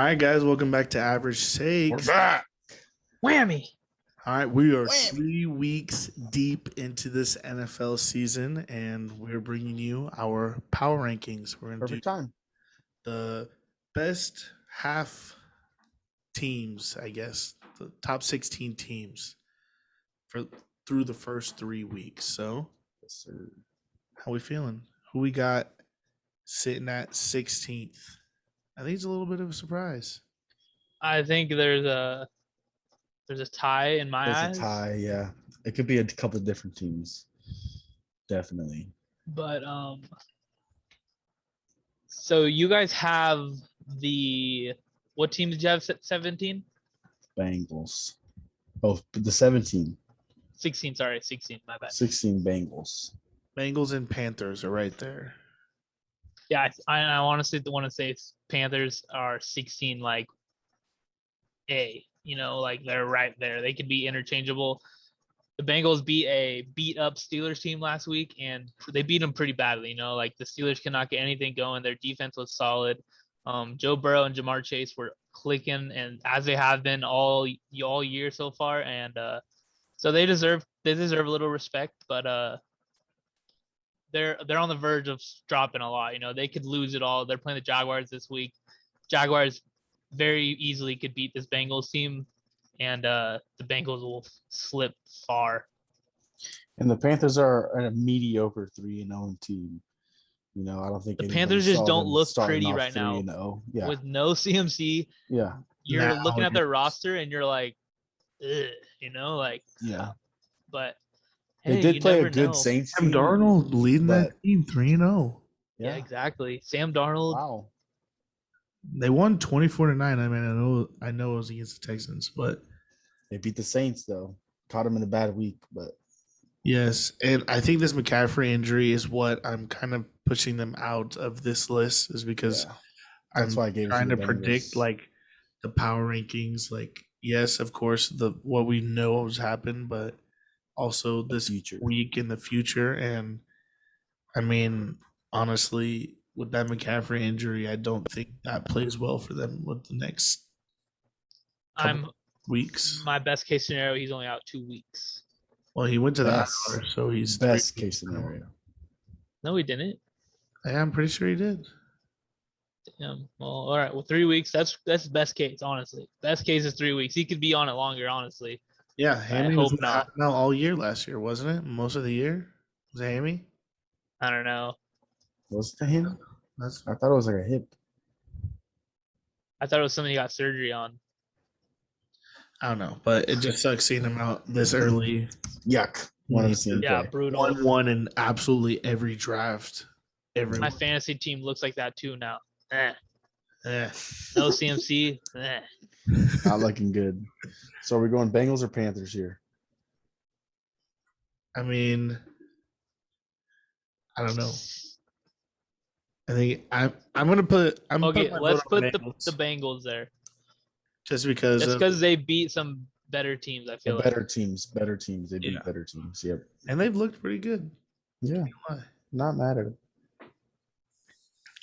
right, guys, welcome back to Average We're Sakes. back. Whammy. All right, we are Whammy. 3 weeks deep into this NFL season, and we're bringing you our power rankings. We're going to do Perfect time. the best half teams, I guess, the top 16 teams for through the first 3 weeks. So, Yes, sir. how we feeling? Who we got sitting at 16th? I think it's a little bit of a surprise. I think there's a tie in my eyes. It's a tie, yeah. It could be a couple of different teams. Definitely. But so you guys have what team did you have 17? Bengals. Oh, the 17. 16, sorry, 16, my bad. 16 Bengals. Bengals and Panthers are right there. Yeah, I honestly want to say Panthers are 16 like A, like they're right there. They could be interchangeable. The Bengals beat a beat-up Steelers team last week, and they beat them pretty badly. Like the Steelers cannot get anything going. Their defense was solid. Joe Burrow and Jamar Chase were clicking, and as they have been all year so far, and so they deserve a little respect. But they're on the verge of dropping a lot. They could lose it all. They're playing the Jaguars this week. Jaguars very easily could beat this Bengals team, and the Bengals will slip far. And the Panthers are a mediocre 3-0 team. I don't think the Panthers just don't look pretty right now. 3-0. Yeah. With no CMC, yeah, you're Now looking at it their is. roster and you're like, ugh, yeah. But They hey, did you play a never good know. Saints Sam team. Darnold leading that but- team 3-0. Yeah, exactly. Sam Darnold. Wow. They won 24-9. I mean, I know it was against the Texans, but They beat the Saints, though. Caught them in a bad week, but yes. And I think this McCaffrey injury is what I'm kind of pushing them out of this list, is because yeah. That's why I gave it to trying the to Bengals. predict like the power rankings. Like, yes, of course, what we know has happened, but also this future. week in the future. And I mean, honestly, with that McCaffrey injury, I don't think that plays well for them with the next weeks. My best case scenario, he's only out 2 weeks. Well, he went to the Best- IR, so he's Best 3 case scenario. No, he didn't. Yeah, I'm pretty sure he did. Well, all right. Well, 3 weeks. That's best case, honestly. Best case is 3 weeks. He could be on it longer, honestly. Yeah, Hammy was hope not. out all year last year, wasn't it? Most of the year was it Hammy? I don't know. Was it him? That's I thought it was like a hip. I thought it was something he got surgery on. I don't know, but it just sucks seeing him out this early. Yuck. Want to see him Yeah, play. brutal. 1-1 in absolutely every draft. My fantasy team looks like that too now. Yeah. No CMC. Not looking good. So are we going Bengals or Panthers here? I mean, I don't know. I think I'm gonna put. Let's put the Bengals there. Just because they beat some better teams. I feel Better teams. They beat Yeah. better teams. Yep. and they've looked pretty good. Yeah. Not mad at it.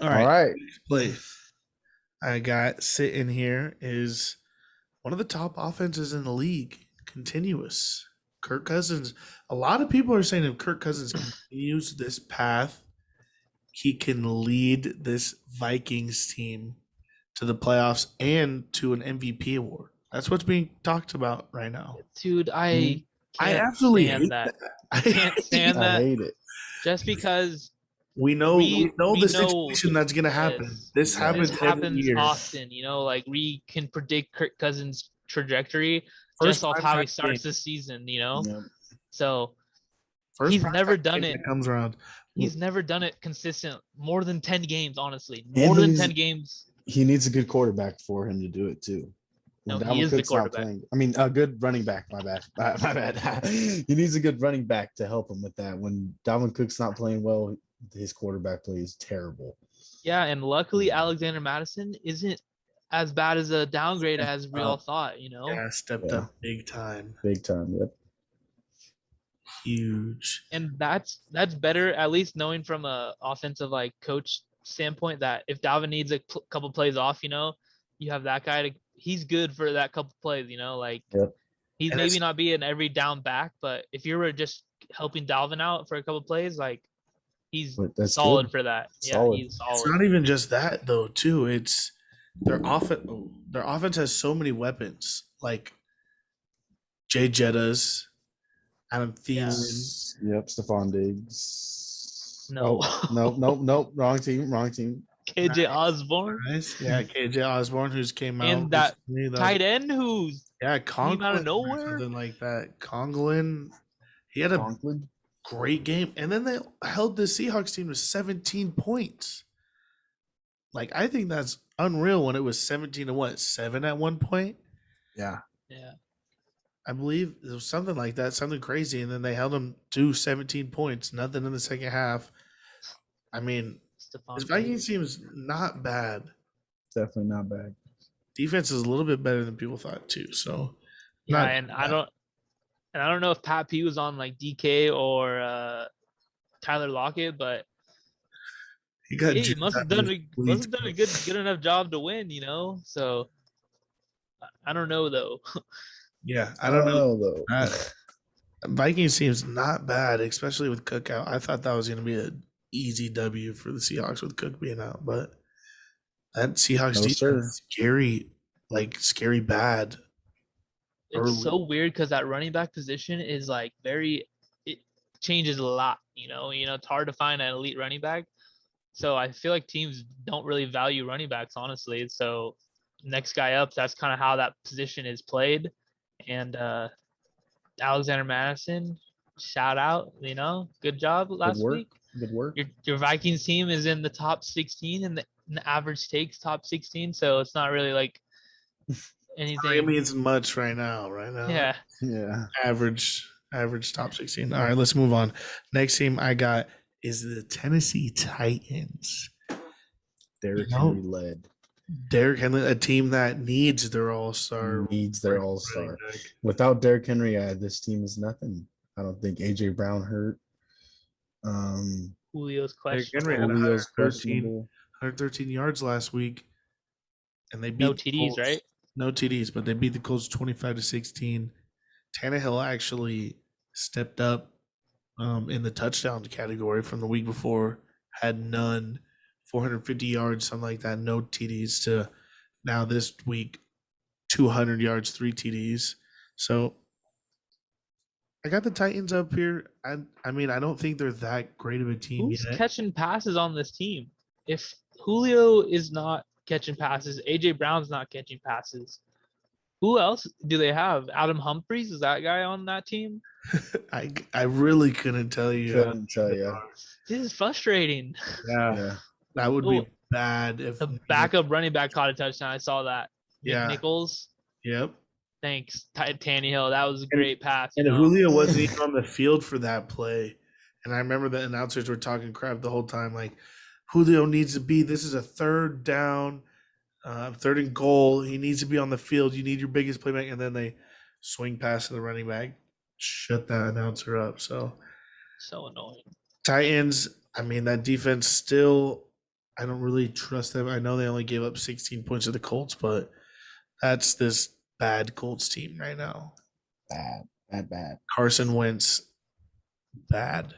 All right. Play. I got sitting here is one of the top offenses in the league. Continuous. Kirk Cousins. A lot of people are saying if Kirk Cousins continues this path, he can lead this Vikings team to the playoffs and to an MVP award. That's what's being talked about right now. Dude, I absolutely stand hate that. I Can't stand I that. hate it. Just because We know we the situation that's going to happen. This happens every year. often. Like we can predict Kirk Cousins' trajectory First just off how he primetime starts game. this season. Yep. So First he's primetime never game done it. that comes around. He's never done it consistent. More than 10 games, honestly. And More than he's- 10 games. He needs a good quarterback for him to do it too. When No, Dalvin he is the Cook's not quarterback. playing- I mean, a good running back. My bad. My bad. He needs a good running back to help him with that. When Dalvin Cook's not playing well, his quarterback play is terrible. Yeah, and luckily Alexander Madison isn't as bad as a downgrade as we all thought. Yeah, stepped up big time. Big time. Yep. Huge. And that's better, at least knowing from a offensive coach standpoint, that if Dalvin needs a couple plays off, you have that guy he's good for that couple plays, like he's And maybe not being every down back, but if you were just helping Dalvin out for a couple plays, like he's solid good. for that. Solid. Yeah, he's solid. It's not even just that though, too. It's their offense has so many weapons, like Jay Jettas, Adam Thielen. Yep, Stephon Diggs. No. Nope. Wrong team. KJ Osborne. Nice. Yeah, KJ Osborne, who's came out. And that tight end who's Conklin out of nowhere. Something like that. Conklin. He had a great game. And then they held the Seahawks team to 17 points. Like, I think that's unreal when it was 17-7 at one point. Yeah. I believe it was something like that, something crazy. And then they held them to 17 points, nothing in the second half. I mean, this Vikings team is not bad. Definitely not bad. Defense is a little bit better than people thought too. So I don't know if Pat P was on like DK or Tyler Lockett, but he must have done a good enough job to win, So I don't know though. Yeah, I don't know though. Vikings seems not bad, especially with Cook out. I thought that was going to be an easy W for the Seahawks with Cook being out, but that Seahawks defense is scary bad. It's so weird because that running back position is like it changes a lot, it's hard to find an elite running back. So I feel like teams don't really value running backs, honestly. So next guy up, that's kind of how that position is played. And Alexander Madison, shout out, good job last week. Good work. Your Vikings team is in the top 16 and the average takes top 16. So it's not really like anything. It means much right now. Yeah. Average top 16. All right, let's move on. Next team I got is the Tennessee Titans. Derrick Henry led. Derrick Henry, a team that needs their all-star. Without Derrick Henry, this team is nothing. I don't think A.J. Brown hurt. Julio's questionable. Henry had 113 yards last week, and they beat no TDs, right? No TDs, but they beat the Colts 25-16. Tannehill actually stepped up in the touchdown category from the week before. Had none, 450 yards, something like that. No TDs to now this week, 200 yards, 3 TDs. So I got the Titans up here. I mean, I don't think they're that great of a team yet. Who's catching passes on this team? If Julio is not catching passes, A.J. Brown's not catching passes, who else do they have? Adam Humphries, is that guy on that team? I really couldn't tell you. This is frustrating. Yeah. That would be bad if the backup running back caught a touchdown. I saw that. Yeah. Nichols. Yep. Thanks, Tannehill. That was a great pass. And Julio wasn't even on the field for that play. And I remember the announcers were talking crap the whole time, like Julio needs to be. This is a third down, third and goal. He needs to be on the field. You need your biggest playmaker. And then they swing past to the running back, shut that announcer up. So annoying. Titans. I mean, that defense still. I don't really trust them. I know they only gave up 16 points to the Colts, but that's this bad Colts team right now. Bad. Carson Wentz, bad.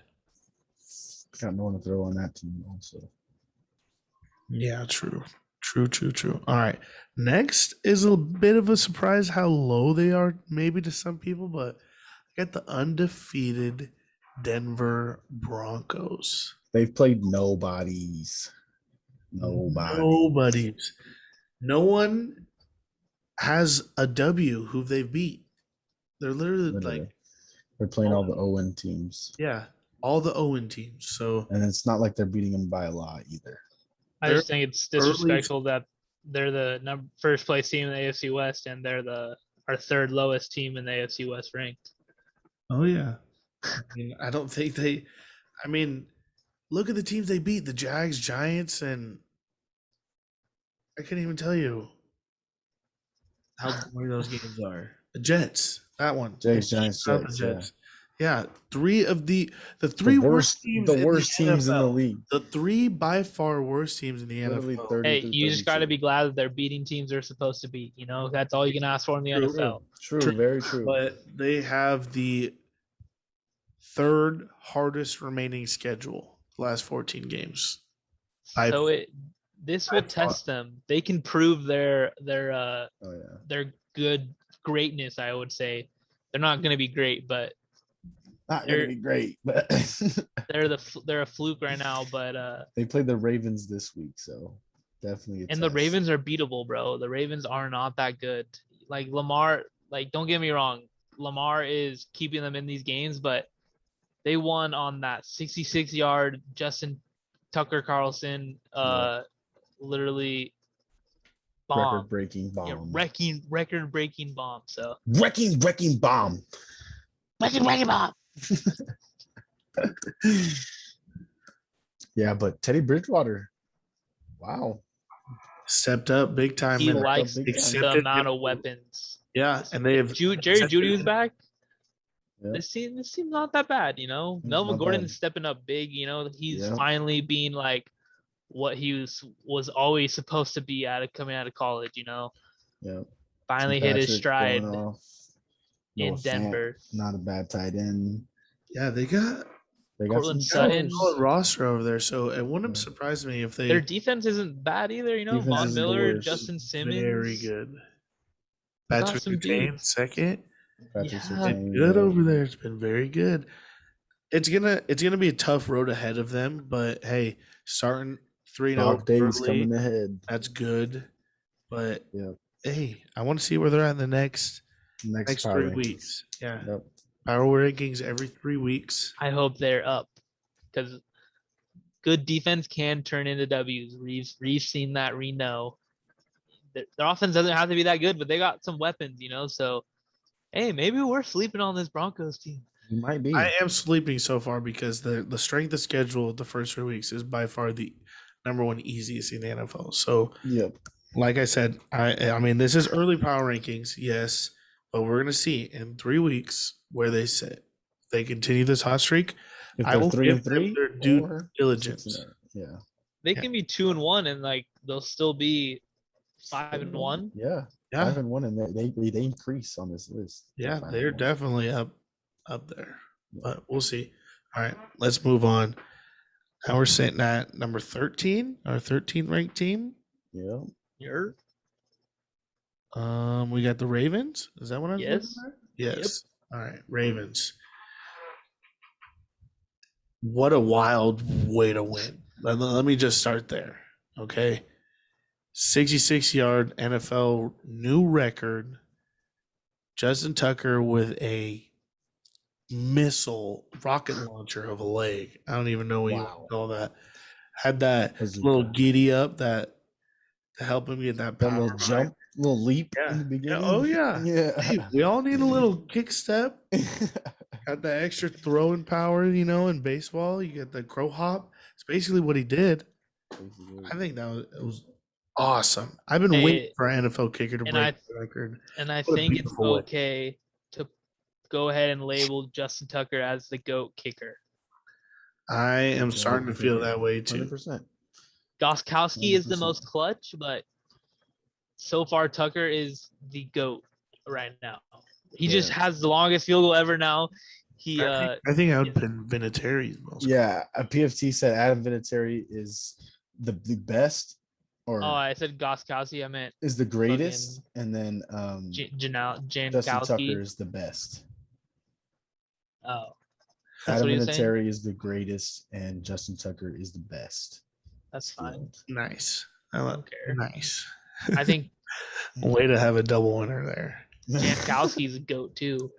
Got no one to throw on that team also. Yeah, true. All right. Next is a bit of a surprise how low they are maybe to some people, but I got the undefeated Denver Broncos. They've played nobodies. Nobody's. No one has a W who they've beat. They're literally like they're playing all the Owen teams. Yeah, all the Owen teams. So and it's not like they're beating them by a lot either. I just think it's disrespectful that they're the first place team in the AFC West and they're our third lowest team in the AFC West ranked. Oh yeah. I don't think they. I mean, look at the teams they beat: the Jags, Giants, and I can't even tell you how boring those games are. The Jets, that one. Jags, Giants, Jets. Yeah, three of the worst teams in the teams in the NFL. league. The three by far worst teams in the Literally NFL. 30 Hey, through you just got to 32. be glad that they're beating teams they're supposed to beat. You know, that's all you can ask for in the NFL. True, very true. But they have the third hardest remaining schedule, the last 14 games. So this will test them. They can prove their good greatness. I would say they're not going to be great, but not going to be great. But they're a fluke right now. But they played the Ravens this week, so definitely. And the Ravens are beatable, bro. The Ravens are not that good. Like Lamar, like don't get me wrong, Lamar is keeping them in these games, but they won on that 66-yard Justin Tucker Carlson, literally bomb, record-breaking bomb, record-breaking bomb. So wrecking bomb, wrecking bomb. Yeah, but Teddy Bridgewater, wow, stepped up big time. He likes the amount of weapons. Yeah, and they have Jerry Jeudy was back. Yeah. This team's not that bad, you know. Melvin Gordon's stepping up big, you know. He's finally being like what he was always supposed to be coming out of college, you know. Yeah. Finally hit his stride in Denver. Not a bad tight end. Yeah, they got Cortland Sutton. Solid roster over there, so it wouldn't surprise me if their defense isn't bad either, you know. Von Miller, Justin Simmons, very good. Patrick Surtain, second. Surtain, good over there. It's been very good. It's gonna be a tough road ahead of them, but hey, starting 3-0 days coming ahead. That's good. But hey, I want to see where they're at in the next 3 weeks. Yeah. Yep. Power rankings every 3 weeks. I hope they're up because good defense can turn into W's. We've seen that. We know their offense doesn't have to be that good, but they got some weapons, you know. So, hey, maybe we're sleeping on this Broncos team. You might be. I am sleeping so far because the strength of schedule the first 3 weeks is by far the number one easiest in the NFL. So, like I said, I mean, this is early power rankings, yes, but we're gonna see in 3 weeks where they sit. They continue this hot streak. I will give them their due diligence. Yeah, they can be 2-1 and like they'll still be 5-1. Yeah, 5-1, and they increase on this list. Yeah, they're definitely up there, but we'll see. All right, let's move on. Now we're sitting at number 13, our 13th ranked team. Yeah. We got the Ravens. Is that what I'm looking at? Yes. Yep. All right, Ravens. What a wild way to win. Let me just start there. Okay. 66-yard NFL new record. Justin Tucker with a missile rocket launcher of a leg. I don't even know what you call that. Had that little giddy up that to help him get that power. Little jump, little leap in the beginning. Oh yeah. Hey, we all need a little kick step. Got that extra throwing power, you know, in baseball. You get the crow hop. It's basically what he did. I think it was awesome. I've been waiting for an NFL kicker to break the record. And I think it's okay to go ahead and label Justin Tucker as the GOAT kicker. I am starting to feel that way too. 100%. Gostkowski is the most clutch, but so far Tucker is the GOAT right now. He just has the longest field goal ever now. I think I would put Vinatieri's most. Yeah, a PFT said Adam Vinatieri is the best. Or I said Gostkowski. I meant is the greatest, and then Justin Tucker is the best. Oh, Adam Vinatieri is the greatest, and Justin Tucker is the best. That's fine. Nice. I don't care. Nice. I think way to have a double winner there. Jankowski's a GOAT too.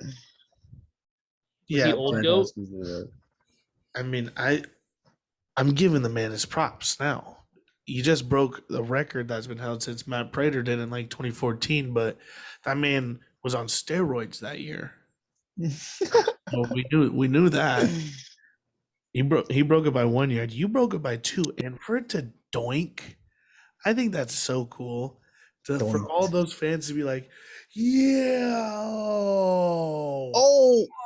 Yeah, the old GOAT. I mean, I'm giving the man his props now. He just broke the record that's been held since Matt Prater did in like 2014, but that man was on steroids that year. Well, we knew that. He broke it by 1 yard. You broke it by 2, and for it to doink, I think that's so cool For all those fans to be like, yeah.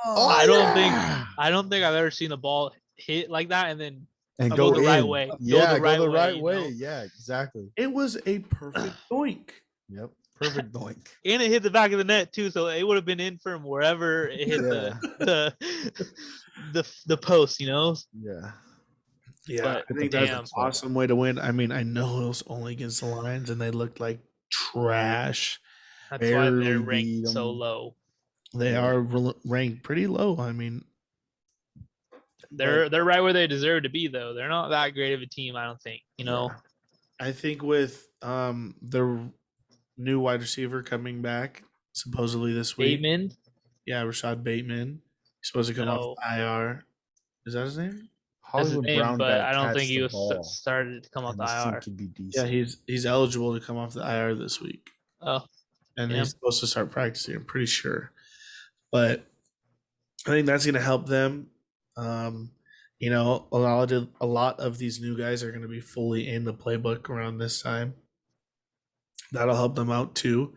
I don't think I've ever seen a ball hit like that and go the in. right way. Yeah, go the right way. Yeah, exactly. It was a perfect doink. Yep, perfect doink. And it hit the back of the net too, so it would have been in from wherever it hit the post, you know. Yeah. Yeah, but I think that's an awesome way to win. I mean, I know it was only against the Lions, and they looked like trash. That's why they're ranked so low. They are ranked pretty low. I mean, they're right where they deserve to be, though. They're not that great of a team, I don't think. You know, I think with their new wide receiver coming back supposedly this week. Bateman. Yeah, Rashad Bateman. He's supposed to come off the IR. Is that his name? Hollywood Brown, but I don't think he was started to come off the IR. Yeah, he's eligible to come off the IR this week. Oh, and he's supposed to start practicing. I'm pretty sure, but I think that's going to help them. You know, a lot of these new guys are going to be fully in the playbook around this time. That'll help them out too.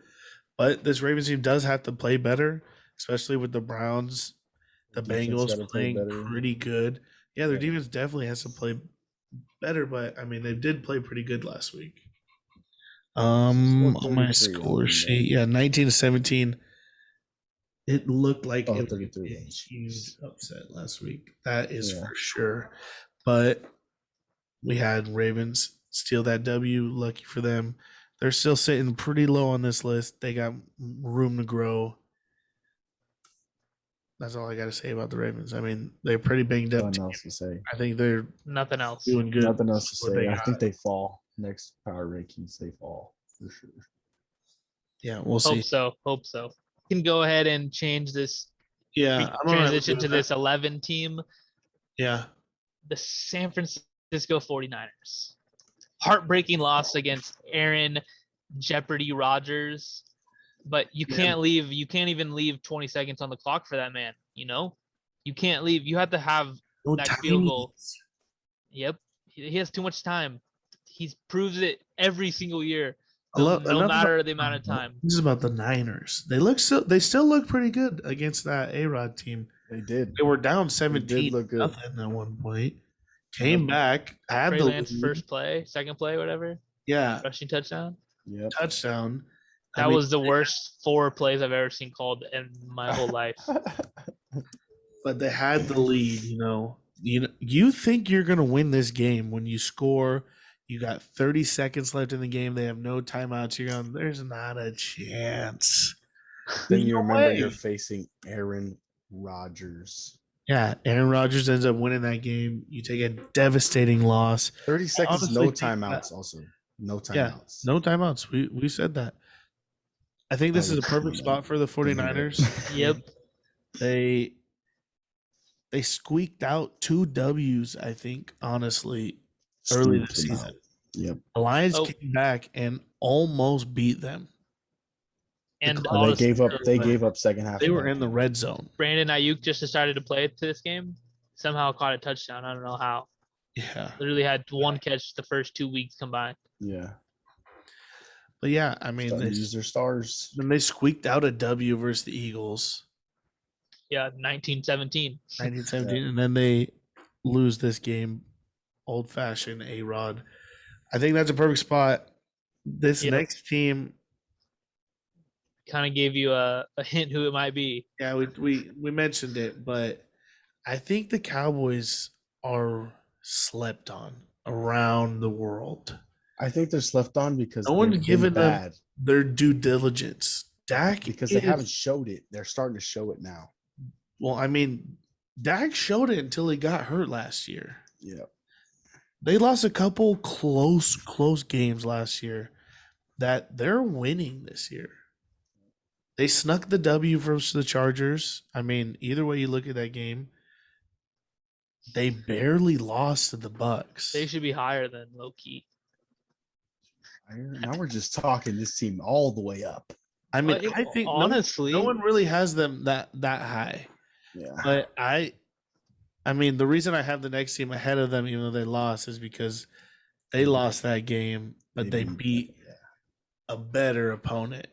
But this Ravens team does have to play better, especially with the Browns, the Bengals playing pretty good. Yeah, their defense definitely has to play better, but I mean, they did play pretty good last week. On my score sheet, 19-17. It looked like it was a huge upset last week. That is for sure. But we had Ravens steal that W. Lucky for them. They're still sitting pretty low on this list. They got room to grow. That's all I got to say about the Ravens. I mean, they're pretty banged up. Nothing else to say. I think they're nothing else doing good. Nothing else to say. I think they fall next power rankings. They fall for sure. Yeah, we'll see. Hope so. We can go ahead and change this. Yeah, transition to this 11 team. Yeah, the San Francisco 49ers. Heartbreaking loss against Aaron Jeopardy Rodgers. But you can't leave. You can't even leave 20 seconds on the clock for that man. You know, you can't leave. You have to have that field goal. Yep, he has too much time. He proves it every single year. No matter the amount of time. This is about the Niners. They still look pretty good against that A-Rod team. They did. They were down 17-0 at one point. Came back. Had the second play, whatever. Yeah, rushing touchdown. Yeah, touchdown. That was the worst 4 plays I've ever seen called in my whole life. But they had the lead, you know. You think you're going to win this game when you score. You got 30 seconds left in the game. They have no timeouts. You're going, there's not a chance. Then you remember you're facing Aaron Rodgers. Yeah, Aaron Rodgers ends up winning that game. You take a devastating loss. 30 seconds, no timeouts also. No timeouts. Yeah, no timeouts. We said that. I think this is a perfect spot for the 49ers. Yep. They squeaked out 2 W's, I think, honestly, early this season. Yep. The Lions came back and almost beat them. And they gave up second half. They were in the red zone. Brandon Ayuk just decided to play to this game. Somehow caught a touchdown. I don't know how. Yeah. Literally had 1 catch the first 2 weeks combined. Yeah. But yeah, I mean, they used their stars. Then they squeaked out a W versus the Eagles. Yeah, 19-17. 19-17, and then they lose this game, old-fashioned A-Rod. I think that's a perfect spot. This next team kind of gave you a hint who it might be. Yeah, we mentioned it, but I think the Cowboys are slept on around the world. I think they're slept on because no one's given them their due diligence. Dak, because they haven't showed it. They're starting to show it now. Well, I mean, Dak showed it until he got hurt last year. Yeah. They lost a couple close games last year that they're winning this year. They snuck the W versus the Chargers. I mean, either way you look at that game, they barely lost to the Bucks. They should be higher than low-key. Now we're just talking this team all the way up. I mean, I think honestly, no one really has them that high. Yeah. But I mean, the reason I have the next team ahead of them, even though they lost, is because they lost that game, but they beat a better opponent.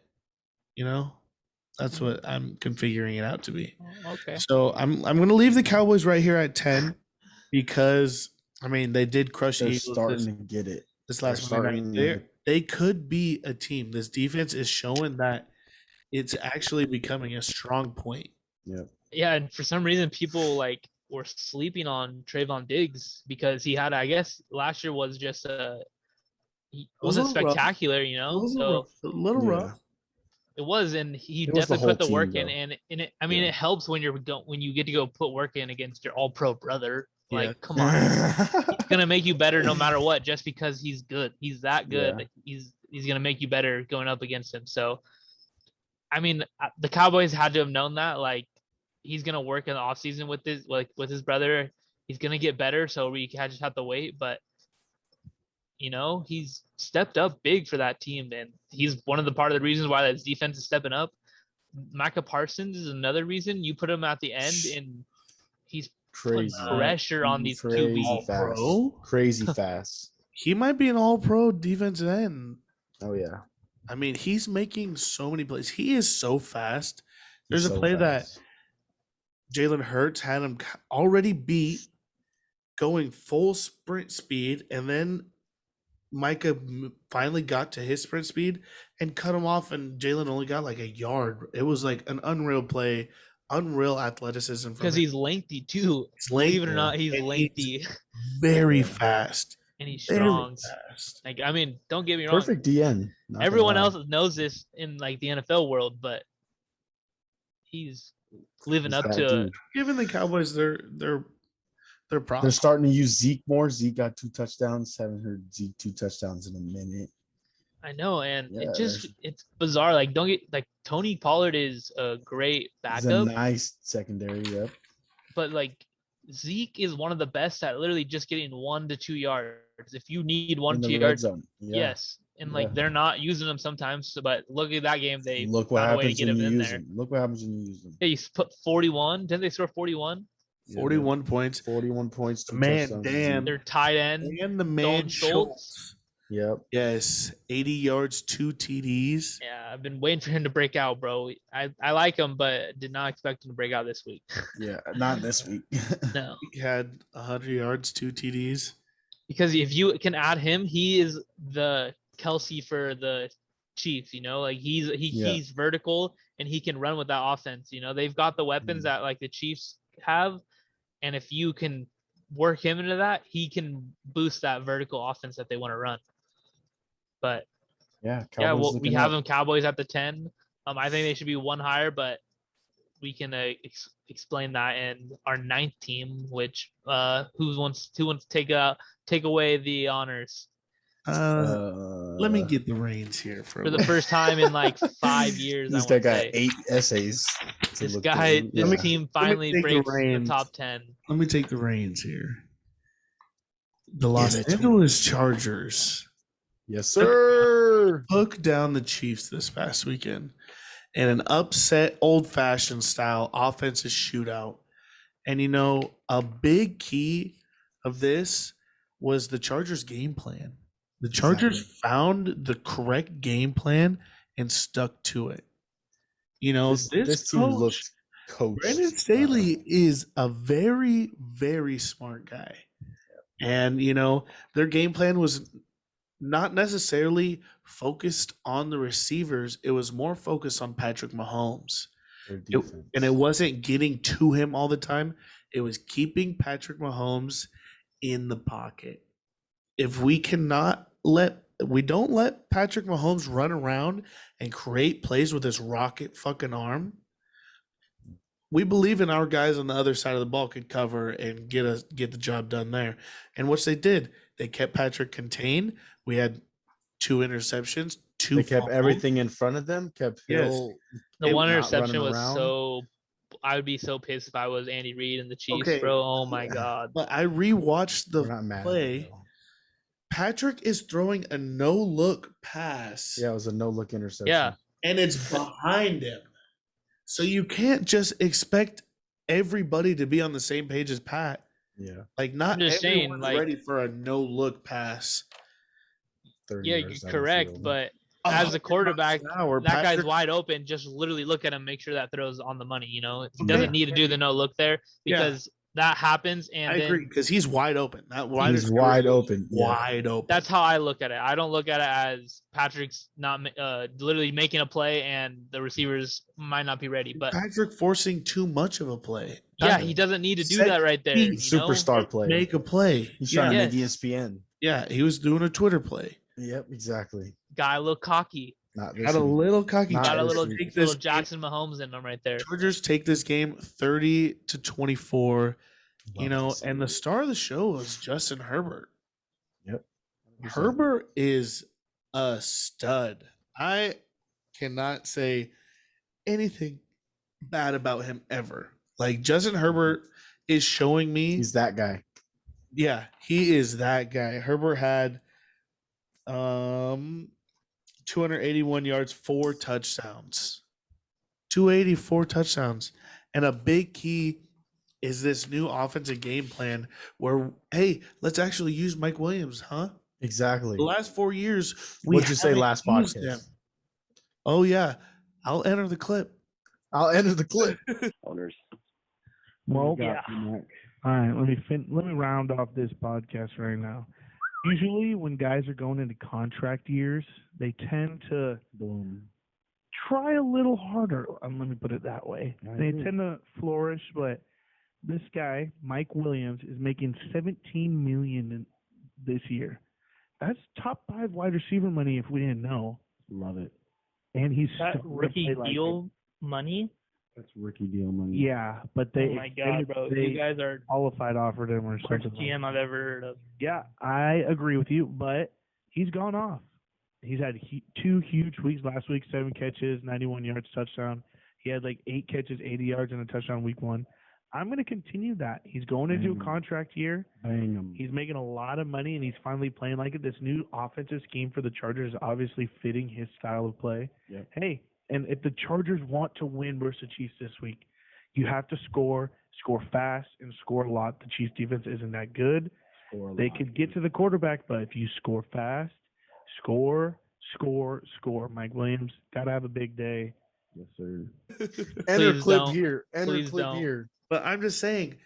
That's what I'm configuring it out to be. Okay. So I'm going to leave the Cowboys right here at 10 because they did crush the They're Eagles starting to get it. this last Monday night. They could be a team. This defense is showing that it's actually becoming a strong point. Yep. Yeah, and for some reason people were sleeping on Trayvon Diggs because he had, I guess last year was just he wasn't spectacular, It was a little rough. It was, and he definitely put the work in, and it, it helps when you get to go put work in against your all-pro brother. Come on, he's gonna make you better no matter what, just because he's good. He's that good. Yeah. He's gonna make you better going up against him. So, the Cowboys had to have known that. He's gonna work in the offseason with his brother. He's gonna get better, so we just have to wait. But he's stepped up big for that team, and he's one of the part of the reasons why that defense is stepping up. Maka Parsons is another reason. You put him at the end, and he's crazy putting pressure on these QBs. Crazy fast. He might be an all-pro defensive end. Oh yeah. He's making so many plays. He is so fast. There's a play that Jalen Hurts had him already beat, going full sprint speed, and then Micah finally got to his sprint speed and cut him off, and Jalen only got a yard. It was an unreal play, unreal athleticism. Because he's lengthy too. Believe it or not, he's lengthy. He's very fast. And he's strong. Don't get me wrong. Perfect DN. Everyone else knows this in the NFL world, but he's living up to it. Given the Cowboys, they're problem. They're starting to use Zeke more. Zeke got 2 touchdowns. Haven't heard Zeke 2 touchdowns in a minute. I know, and it's bizarre. Don't get Tony Pollard is a great backup. He's a nice secondary, yep. But Zeke is one of the best at literally just getting 1 to 2 yards. If you need 1 to 2 yards, yes. And they're not using them sometimes. But look at that game, they look what happens when you use them. Look what happens when you use them. Yeah, you put 41. Didn't they score 41? 41 points. 41 points. Man, Dan. Their tight end. And the man Schultz. Yep. Yes. 80 yards, 2 TDs. Yeah, I've been waiting for him to break out, bro. I like him, but did not expect him to break out this week. Yeah, not this week. No. He had 100 yards, 2 TDs. Because if you can add him, he is the Kelsey for the Chiefs, he's vertical and he can run with that offense. They've got the weapons that the Chiefs have. And if you can work him into that, he can boost that vertical offense that they want to run. But we have them Cowboys at the 10. I think they should be 1 higher, but we can explain that in our 9th team, which who wants to take away the honors? Let me get the reins here for the first time in 5 years. This guy got 8 essays. This team finally breaks the top 10. Let me take the reins here. The Los Angeles Chargers. Yes, sir. Took down the Chiefs this past weekend in an upset, old-fashioned style offensive shootout. And a big key of this was the Chargers' game plan. The Chargers found the correct game plan and stuck to it. This team looked coached. Brandon Staley is a very, very smart guy. And, their game plan was not necessarily focused on the receivers. It was more focused on Patrick Mahomes. And it wasn't getting to him all the time. It was keeping Patrick Mahomes in the pocket. If we don't let Patrick Mahomes run around and create plays with his rocket fucking arm, we believe in our guys on the other side of the ball could cover and get the job done there. And which they did. They kept Patrick contained. We had 2 interceptions. They kept everything in front of them. Kept Hill. The 1 interception was so. I would be so pissed if I was Andy Reid and the Chiefs, bro. Oh my god! But I rewatched the play. Patrick is throwing a no-look pass. Yeah, it was a no-look interception. Yeah, and it's behind him. So you can't just expect everybody to be on the same page as Pat. Yeah. Not everyone's ready for a no-look pass. Yeah, you're correct, but as a quarterback, that Patrick, guy's wide open. Just literally look at him, make sure that throw's on the money. You know, he Okay. doesn't need to do the no look there because that happens. And I agree because he's wide open. He's wide open. Wide open. That's how I look at it. I don't look at it as Patrick's not literally making a play and the receivers might not be ready. But Patrick forcing too much of a play. Yeah, he doesn't need to do that right there. Superstar play. Make a play. He's trying to make ESPN. Yeah, he was doing a Twitter play. Yep, exactly. Guy look cocky. Got a little cocky. Got a little Jackson Mahomes in him right there. Chargers take this game 30-24. You know, and the star of the show was Justin Herbert. Yep. Herbert is a stud. I cannot say anything bad about him ever. Like Justin Herbert is showing me he's that guy. Yeah, he is that guy. Herbert had 281 yards, 4 touchdowns. 284 touchdowns. And a big key is this new offensive game plan where, hey, let's actually use Mike Williams, huh? Exactly. The last 4 years, what'd you say last podcast? Him. Oh yeah, I'll enter the clip. Owners. Well, yeah. All right, let me round off this podcast right now. Usually, when guys are going into contract years, they tend to try a little harder. Let me put it that way. They tend to flourish, but this guy, Mike Williams, is making $17 million this year. That's top 5 wide receiver money if we didn't know. Love it. And he's rookie deal money. That's rookie deal money. Yeah, but they. Oh my god, bro! You guys are qualified offered him or something. Worst GM I've ever heard of. Yeah, I agree with you, but he's gone off. He's had 2 huge weeks last week: 7 catches, 91 yards, touchdown. He had like 8 catches, 80 yards, and a touchdown week 1. I'm going to continue that. He's going into a contract year. Bang him. He's making a lot of money, and he's finally playing like it. This new offensive scheme for the Chargers is obviously fitting his style of play. Yep. Hey, and if the Chargers want to win versus the Chiefs this week, you have to score fast, and score a lot. The Chiefs defense isn't that good. They could get to the quarterback, but if you score fast, score. Mike Williams, got to have a big day. Yes, sir. Enter clip here. But I'm just saying,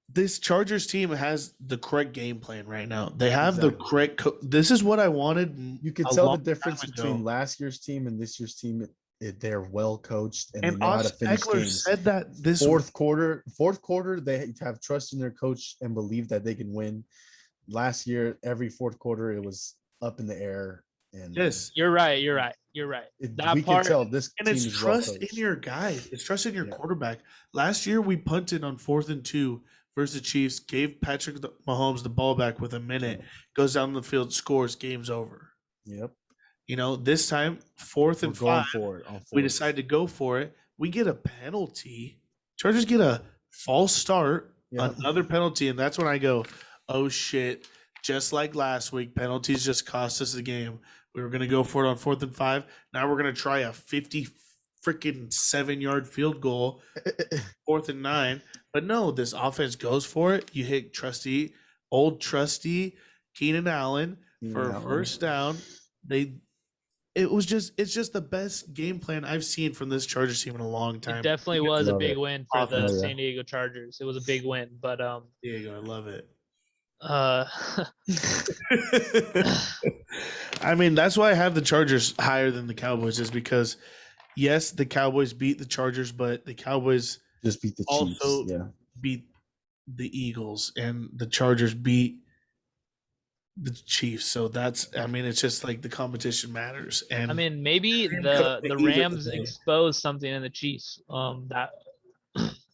this Chargers team has the correct game plan right now. They have the correct this is what I wanted. You can tell the difference between last year's team and this year's team. They're well coached and they know how to finish games. Said that this fourth quarter, they have trust in their coach and believe that they can win. Last year, every fourth quarter, it was up in the air. And yes, you're right. We can tell this and team it's is trust in your guy. It's trust in your quarterback. Last year we punted on 4th and 2 versus the Chiefs. Gave Patrick Mahomes the ball back with a minute. Goes down the field, scores. Game's over. Yep. You know, this time 4th and 5. We decide to go for it. We get a penalty. Chargers get a false start. Another penalty, and that's when I go, oh shit. Just like last week, penalties just cost us the game. We were going to go for it on 4th and 5. Now we're going to try a 57-yard field goal, 4th and 9. But no, this offense goes for it. You hit old trusty Keenan Allen for a first down. It's just the best game plan I've seen from this Chargers team in a long time. It definitely was a big win for the San Diego Chargers. It was a big win, but Diego, I love it. I mean, that's why I have the Chargers higher than the Cowboys, is because yes, the Cowboys beat the Chargers, but the Cowboys just beat the Chiefs. Also beat the Eagles, and the Chargers beat the Chiefs. So it's just like the competition matters. And I mean, maybe the Rams exposed something in the Chiefs that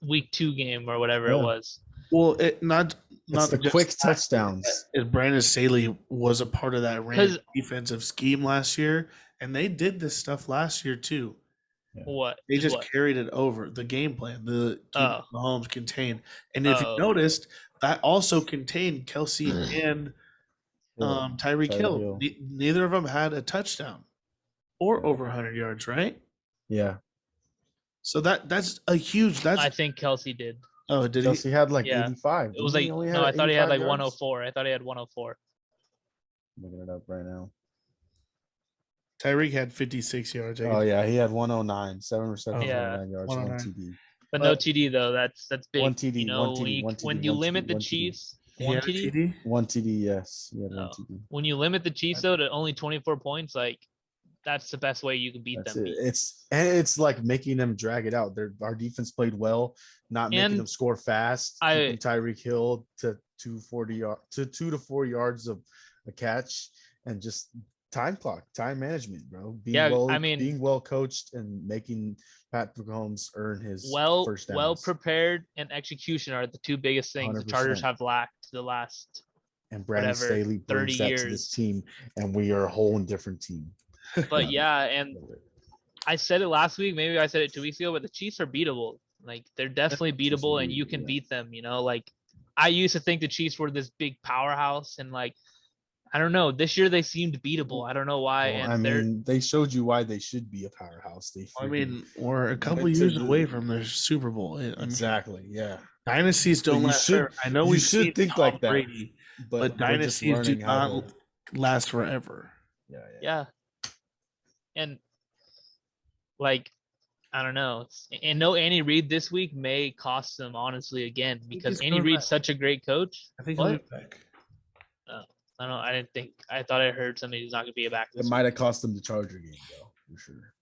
week 2 game or whatever it was. Well, not the quick touchdowns. Brandon Staley was a part of that Rams defensive scheme last year, and they did this stuff last year too. What they just carried it over the game plan. The Mahomes contained, and if you noticed, that also contained Kelsey and Tyreek Hill. Neither of them had a touchdown or over 100 yards, right? Yeah. So that's a huge. I think Kelsey did. Oh, did Kelsey had like 85. It was like I thought he had like 104. I thought he had 104. I'm looking it up right now. Tyreek had 56 yards. Oh yeah, he had 109, 7 receptions, Yeah. 109 yards, 1 TD. But no TD though. That's big. One TD, you know, one TD, when you limit the Chiefs, one TD. One TD, yes. He had one TD. When you limit the Chiefs though to only 24 points, like that's the best way you can beat them. It's like making them drag it out. Our defense played well, not making them score fast, keeping Tyreek Hill to 2 to 4 yards of a catch, and just time management, bro. Being well coached and making Pat Mahomes earn his first downs. Well prepared and execution are the two biggest things 100%. The Chargers have lacked the last and Brandon Staley brings that to this team, and we are a whole different team. But and I said it last week, maybe I said it 2 weeks ago, but the Chiefs are beatable. Like they're definitely beatable, and you can beat them. You know, like I used to think the Chiefs were this big powerhouse, and like I don't know. This year they seemed beatable. I don't know why. Well, and they showed you why they should be a powerhouse. We're a couple years away from the Super Bowl. Exactly. Yeah. Dynasties don't last forever. I know we should think like that, Brady, but dynasties do not last forever. Yeah. And like I don't know. And no Andy Reid this week may cost them honestly again because Andy Reid's such a great coach. I think he'll be back. I don't know. I didn't think. I thought I heard somebody who's not going to be back. It might have cost them the Charger game, though, for sure.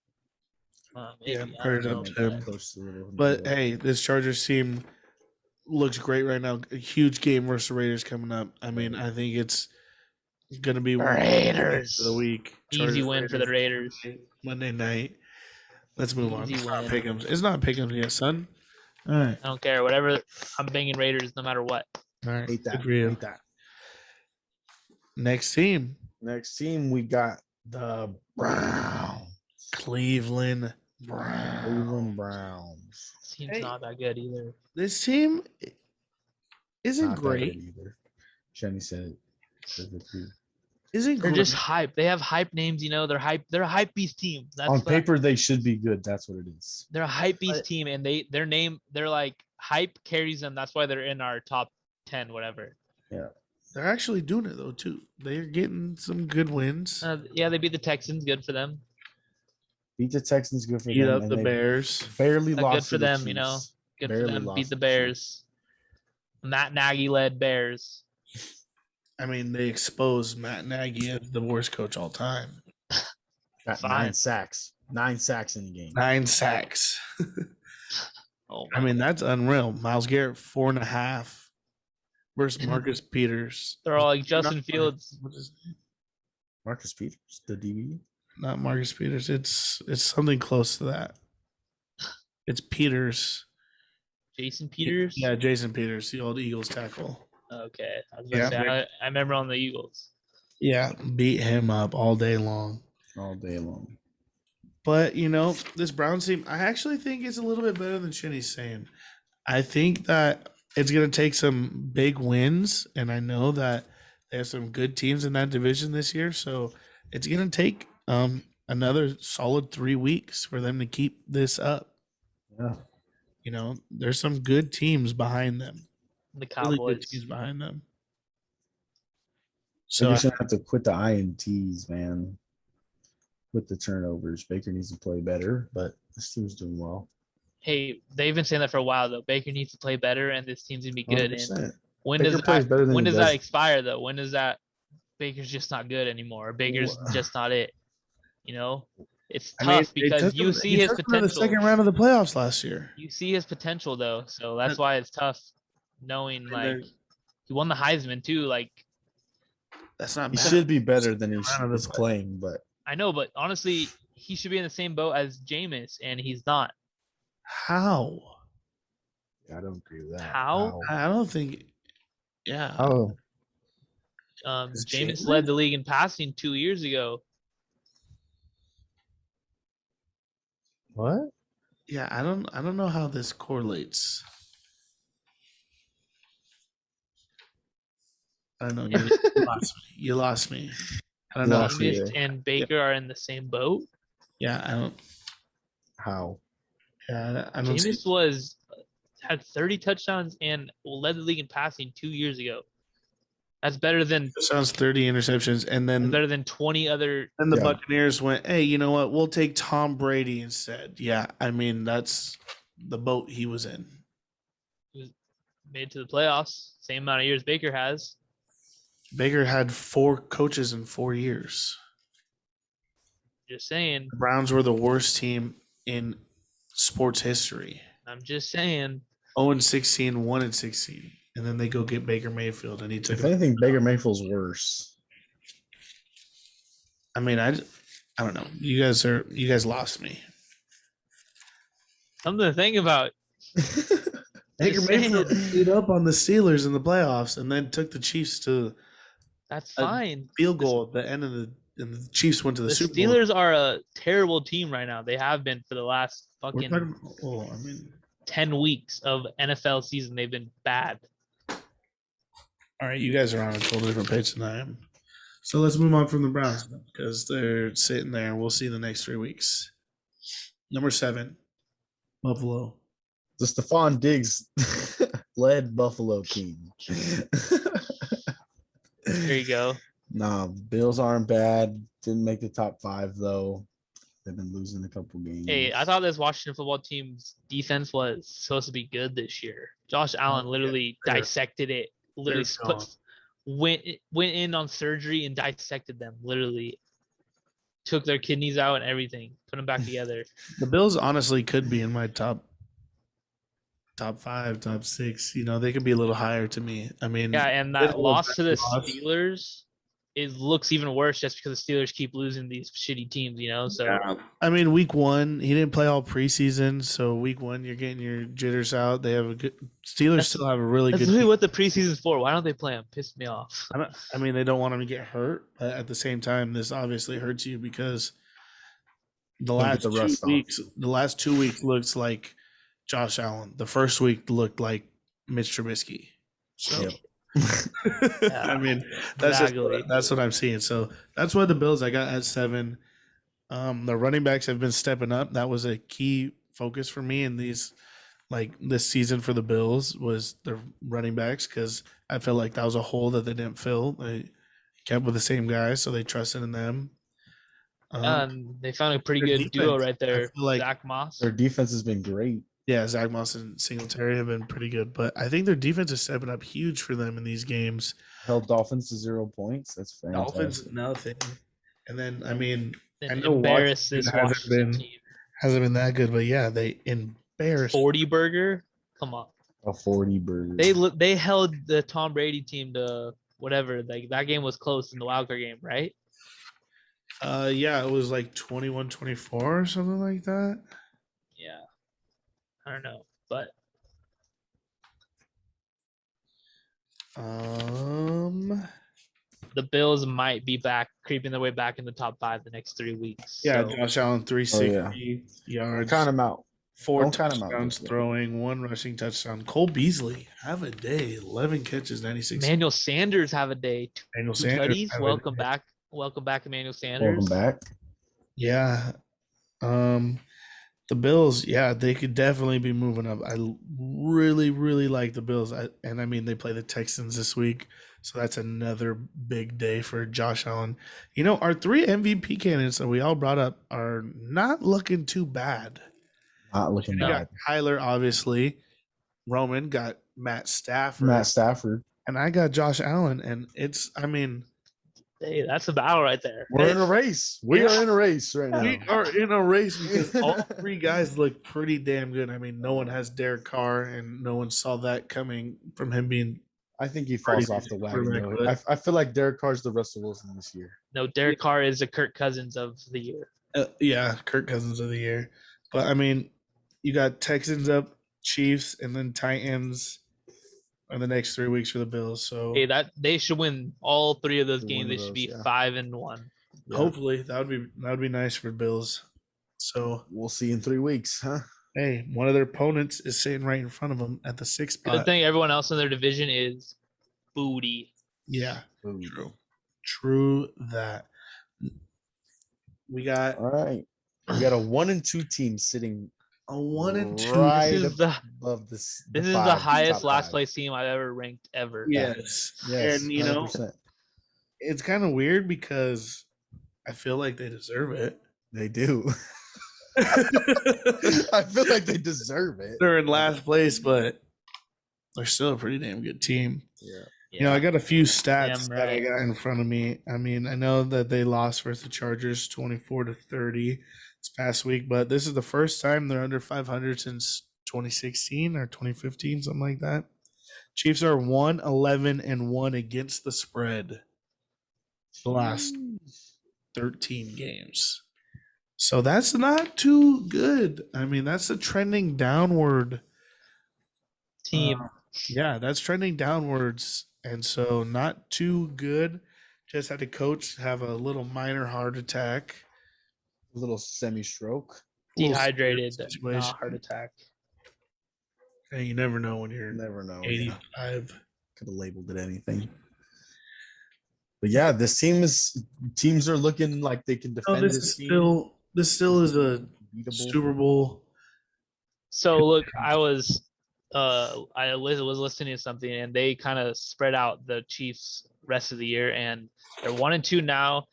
Maybe, heard up to him. But hey, this Chargers team looks great right now. A huge game versus the Raiders coming up. I mean, I think it's going to be Raiders for the week. Easy win for the Raiders. Monday night. Let's move on. It's not Pick'ems. It's not Pick'ems yet, son. All right. I don't care. Whatever. I'm banging Raiders no matter what. All right. Hate that. Good for you. Next team, we got the Browns. Cleveland Browns. Team's not that good either. This team isn't great either. Jenny said it. They're just hype. They have hype names, you know. They're hype. They're a hype beast team. On paper, they should be good. That's what it is. They're a hype beast team, and they're like hype carries them. That's why they're in our top 10, whatever. Yeah. They're actually doing it though too. They're getting some good wins. They beat the Texans. Good for them. Beat the Texans. Good for them. Beat up the Bears. Barely lost. Good for them. You know. Good for them. Beat the Bears. Matt Nagy led Bears. I mean, they exposed Matt Nagy as the worst coach all time. Got 9 sacks. 9 sacks in the game. 9 sacks. I mean, that's unreal. Myles Garrett 4.5. Versus Marcus Peters. They're all like Justin Fields. What's his name? Marcus Peters, the DB? Not Marcus Peters. It's something close to that. It's Peters. Jason Peters? Yeah, Jason Peters, the old Eagles tackle. Okay. I was gonna say, I remember on the Eagles. Yeah, beat him up all day long. All day long. But, you know, this Browns team, I actually think it's a little bit better than Shinny's saying. I think that it's going to take some big wins, and I know that there's some good teams in that division this year, so it's going to take another solid 3 weeks for them to keep this up. Yeah. You know, there's some good teams behind them. The Cowboys. Really good teams behind them. So you should have to quit the INTs, man. With the turnovers. Baker needs to play better, but this team's doing well. Hey, they've been saying that for a while though. Baker needs to play better, and this team's gonna be good. 100%. And when does that expire though? When does that? Baker's just not good anymore. Baker's just not it. You know, it's tough because you see his potential. The second round of the playoffs last year. You see his potential though, so that's why it's tough. Knowing like he won the Heisman too, like that's not. He should be better than he's playing, but I know, but honestly, he should be in the same boat as Jameis, and he's not. How? I don't agree with that. How? I don't think. Yeah. Oh. Jameis led the league in passing 2 years ago. What? Yeah, I don't know how this correlates. I don't know. You lost me. I don't know. Jameis and Baker are in the same boat. Yeah, I don't. How? Yeah, I don't. Jameis had 30 touchdowns and led the league in passing 2 years ago. That's better than sounds 30 interceptions, and then better than 20 other. And the Buccaneers went, hey, you know what? We'll take Tom Brady instead. Yeah, I mean that's the boat he was in. He was made to the playoffs, same amount of years Baker has. Baker had 4 coaches in 4 years. Just saying. The Browns were the worst team in sports history. I'm just saying. 0-16, 1-16. And then they go get Baker Mayfield, and he took. If anything, Baker Mayfield's worse. I mean, I don't know. You guys lost me. Something to think about. Baker Mayfield beat up on the Steelers in the playoffs, and then took the Chiefs to. That's fine. Field goal at the end of and the Chiefs went to the Super Bowl. The Steelers are a terrible team right now. They have been for the last fucking 10 weeks of NFL season. They've been bad. All right, you guys are on a totally different page than I am. So let's move on from the Browns because they're sitting there. We'll see the next 3 weeks. Number 7, Buffalo. The Stephon Diggs led Buffalo team. There you go. Nah, Bills aren't bad. Didn't make the top 5 though. They've been losing a couple games. Hey, I thought this Washington football team's defense was supposed to be good this year. Josh Allen literally dissected it. Literally went in on surgery and dissected them. Literally took their kidneys out and everything. Put them back together. The Bills honestly could be in my top 5, top 6. You know, they could be a little higher to me. I mean, yeah, and that loss to the Steelers, it looks even worse just because the Steelers keep losing these shitty teams, you know? So yeah. I mean, week 1, he didn't play all preseason, so week 1 you're getting your jitters out. They have a good Steelers still have a really good That's really what the preseason's for. Why don't they play him? Pissed me off. I mean, they don't want him to get hurt, but at the same time, this obviously hurts you because the last 2 weeks looks like Josh Allen. The first week looked like Mitch Trubisky. So I mean, that's what I'm seeing. So that's why the Bills I got at 7. The running backs have been stepping up. That was a key focus for me in this season for the Bills was the running backs because I feel like that was a hole that they didn't fill. They kept with the same guys, so they trusted in them. They found a pretty good duo right there. Zach Moss. Their defense has been great. Yeah, Zach Moss and Singletary have been pretty good, but I think their defense is stepping up huge for them in these games. Held Dolphins to 0 points. That's fantastic. Dolphins, nothing. And then, I mean, I know Washington hasn't been that good, but yeah, they embarrassed. 40 burger? Come on. A 40 burger. They held the Tom Brady team to whatever. Like that game was close in the wildcard game, right? Yeah, it was like 21-24 or something like that. Yeah. I don't know, but the Bills might be back, creeping their way back in the top 5 the next 3 weeks. Yeah, so. Josh Allen 360 yards. Count him out. 4 touchdowns throwing, 1 rushing touchdown. Cole Beasley have a day, 11 catches, 96. Emmanuel Sanders have a day. Emmanuel Sanders. Welcome back. Welcome back, Emmanuel Sanders. Welcome back. Yeah. The Bills, yeah, they could definitely be moving up. I really, really like the Bills. I mean, they play the Texans this week, so that's another big day for Josh Allen. You know, our 3 MVP candidates that we all brought up are not looking too bad. Not looking bad. Got Kyler, obviously. Roman got Matt Stafford. And I got Josh Allen, and hey, that's a battle right there. We're in a race. We are in a race right now. We are in a race because all 3 guys look pretty damn good. I mean, no one has Derek Carr, and no one saw that coming from him being. I think he falls off the wagon. I feel like Derek Carr's the Russell Wilson this year. No, Derek Carr is the Kirk Cousins of the year. Yeah, Kirk Cousins of the year. But, I mean, you got Texans up, Chiefs, and then Titans in the next 3 weeks for the Bills. So hey, that they should win all 3 of those games. They should be 5-1. Yeah. Hopefully, that would be nice for Bills. So we'll see in 3 weeks, huh? Hey, one of their opponents is sitting right in front of them at the 6th spot. Good thing everyone else in their division is booty. Yeah, true that. All right. We got a 1-2 team sitting A 1-2. Right this is the above this. This is the highest last place team I've ever ranked ever. Yes. Yes. And 100%. It's kind of weird because I feel like they deserve it. They do. I feel like they deserve it. They're in last place, but they're still a pretty damn good team. Yeah. I got a few stats that I got in front of me. I mean, I know that they lost versus the Chargers 24-30 this past week, but this is the first time they're under 500 since 2016 or 2015, something like that. Chiefs are 1-11-1 against the spread the last 13 games. So that's not too good. I mean, that's a trending downward team. That's trending downwards. And so not too good. Just had a coach have a little minor heart attack. A little semi-stroke. Dehydrated, not heart attack. Hey, you never know when you're 85. Yeah. Could have labeled it anything. But yeah, teams are looking like they can defend this team. This still is a Super Bowl. So look, I was listening to something, and they kind of spread out the Chiefs rest of the year, and they're 1-2 now.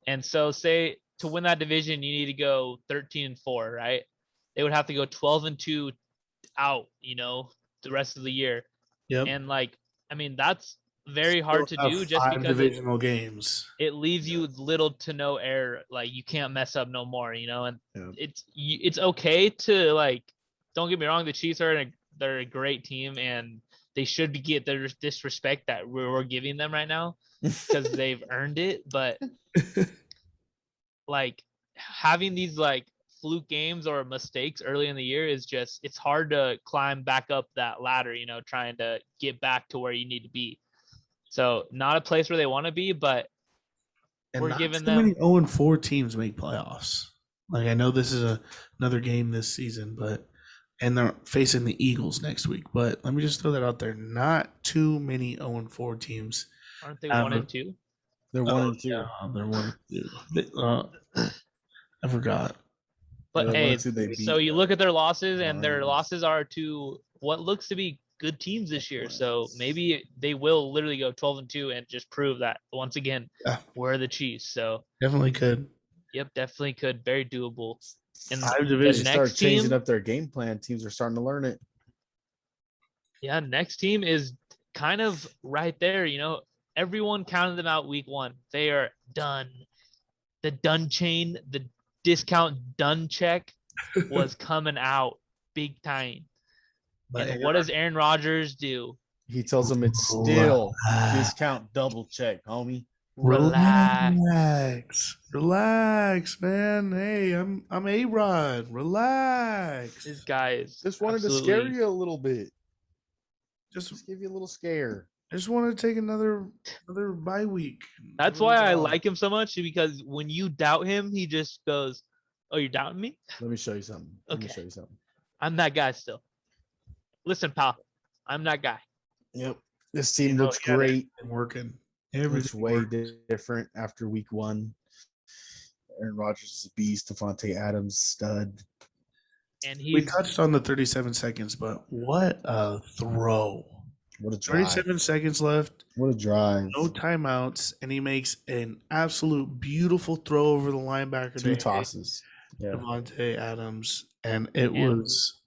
And so, say to win that division, you need to go 13-4, right? They would have to go 12-2 out, the rest of the year. Yep. And that's very hard to do, just because divisional games. It leaves you little to no error. Like, you can't mess up no more, and it's okay to don't get me wrong, the Chiefs they're a great team, and they should get the disrespect that we're giving them right now because they've earned it. But having these fluke games or mistakes early in the year is it's hard to climb back up that ladder, trying to get back to where you need to be. So not a place where they want to be, but we're giving them. Many 0-4 teams make playoffs. I know this is another game this season, and they're facing the Eagles next week. But let me just throw that out there. Not too many 0-4 teams. Aren't they 1-2? They're 1-2. Yeah, they're 1-2. I forgot. But hey, so you look at their losses, and their losses are to what looks to be good teams this year. So maybe they will literally go 12-2 and just prove that once again we're the Chiefs. So definitely could. Yep, definitely could. Very doable. And the start changing up their game plan. Teams are starting to learn it. Yeah, next team is kind of right there. Everyone counted them out week 1. They are done. The done chain, the discount done check was coming out big time. And what does Aaron Rodgers do? He tells them it's still discount double check, homie. Relax, man. Hey, I'm A-Rod. Relax. This guy is just wanted to scare you a little bit. Just give you a little scare. I just wanted to take another bye week. That's why I like him so much, because when you doubt him, he just goes, "Oh, you're doubting me? Let me show you something. I'm that guy still. Listen, pal, I'm that guy." Yep. This team looks great. Working. It's way different after week 1. Aaron Rodgers is a beast. Devontae Adams, stud. And we touched on the 37 seconds, but what a throw. What a drive. 37 seconds left. What a drive. No timeouts, and he makes an absolute beautiful throw over the linebacker. 2 tosses. Yeah. Devontae Adams, and it was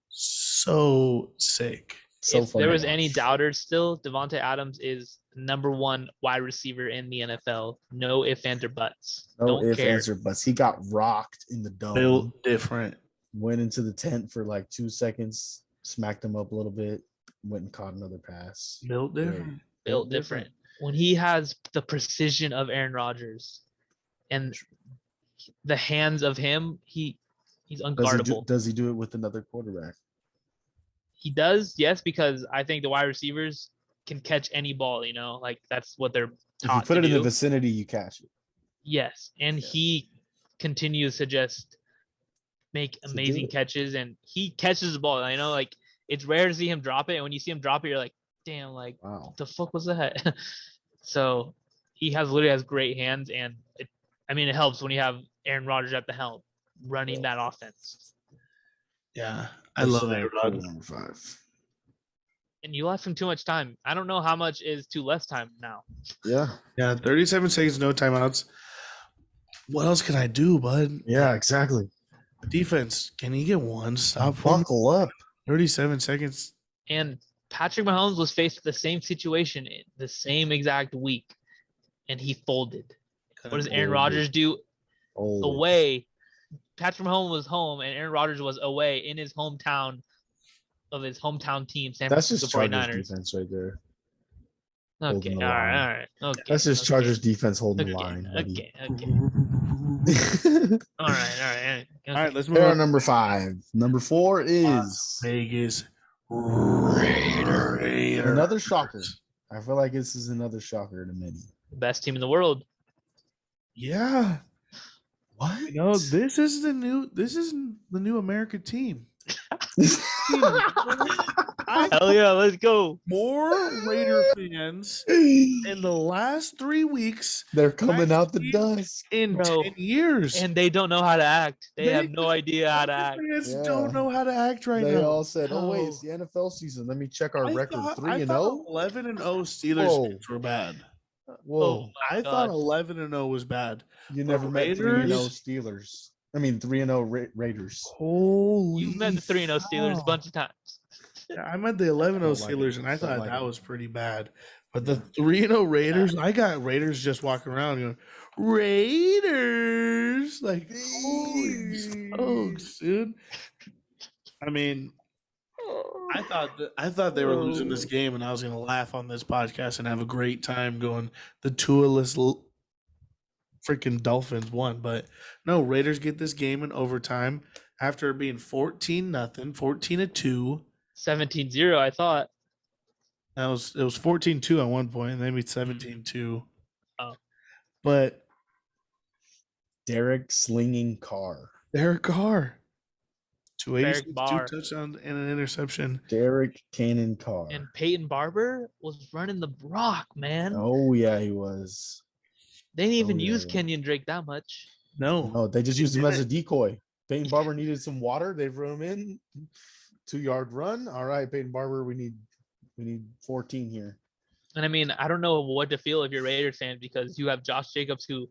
so sick. If there was any doubters still, Devontae Adams is number 1 wide receiver in the NFL. No ifs, ands, or buts. No ifs, ands, or buts. He got rocked in the dome. Built different. Went into the tent for 2 seconds, smacked him up a little bit, went and caught another pass. Built different. Built different. When he has the precision of Aaron Rodgers and the hands of him, he's unguardable. Does he do it with another quarterback? He does, yes, because I think the wide receivers can catch any ball, that's what they're taught. If you put it in the vicinity, you catch it. Yes, and he continues to just make amazing catches, and he catches the ball. It's rare to see him drop it, and when you see him drop it, you're like, damn, wow, what the fuck was that? So he literally has great hands, and it helps when you have Aaron Rodgers at the helm running that offense. Yeah, I love A-Rod. Number 5. And you left him too much time. I don't know how much is too less time now. Yeah. Yeah, 37 seconds, no timeouts. What else can I do, bud? Yeah, exactly. Defense, can you get one stop? Buckle up. 37 seconds. And Patrick Mahomes was faced with the same situation in the same exact week, and he folded. What does Aaron Rodgers do? Away. Patrick Mahomes was home, and Aaron Rodgers was away in his hometown of his hometown team, San Francisco 49ers. That's just defense right there. Okay, all right. Okay, that's just Chargers defense holding the line. Okay. All right. All right, let's move on. Number 5. Number 4 is Vegas Raiders. Another shocker. I feel like this is another shocker to many. The best team in the world. Yeah. What? No, this is the new American team. Hell yeah, let's go. More Raider fans in the last 3 weeks. They're coming out the dust in 10 years. And they don't know how to act. They have no idea how to act. Fans don't know how to act right now. They all said, wait, it's the NFL season. Let me check our record. 3-0? 11-0 Steelers were bad. Whoa. I thought 11-0 was bad. You never met 3-0 Steelers. I mean, 3-0 Raiders. Holy You've met the 3-0 Steelers a bunch of times. Yeah, I met the 11-0 Steelers, and I thought that was pretty bad. But the 3-0 Raiders, I got Raiders just walking around going, Raiders! Like, holy smokes, dude. I mean, I thought they were losing this game, and I was going to laugh on this podcast and have a great time going, the two-less freaking Dolphins won. But no, Raiders get this game in overtime after being 14-0, 14-2. 17-0, I thought. It was 14-2 at one point, and they made 17-2. Oh. But Derek Slinging Carr. 286, 2 touchdowns, and an interception. Derek Cannon Carr. And Peyton Barber was running the rock, man. Oh, yeah, he was. They didn't even use Kenyon Drake that much. No, they just used him as a decoy. Peyton Barber needed some water. They threw him in. 2-yard run. All right, Peyton Barber, we need 14 here. And I mean, I don't know what to feel if you're Raiders fan because you have Josh Jacobs, who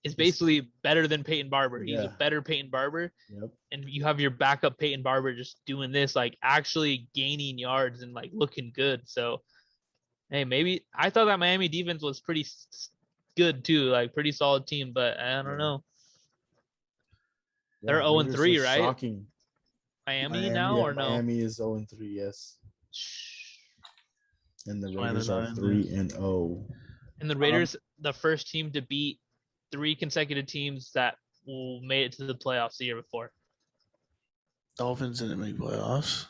is basically better than Peyton Barber. He's a better Peyton Barber. Yep. And you have your backup Peyton Barber just doing this, like actually gaining yards and like looking good. So, hey, maybe I thought that Miami defense was pretty good too, like pretty solid team, but I don't know. They're 0-3, right? Shocking. Miami now or no? Miami is 0-3, yes. And the Raiders are 3-0. And the Raiders, the first team to beat 3 consecutive teams that made it to the playoffs the year before. Dolphins didn't make playoffs.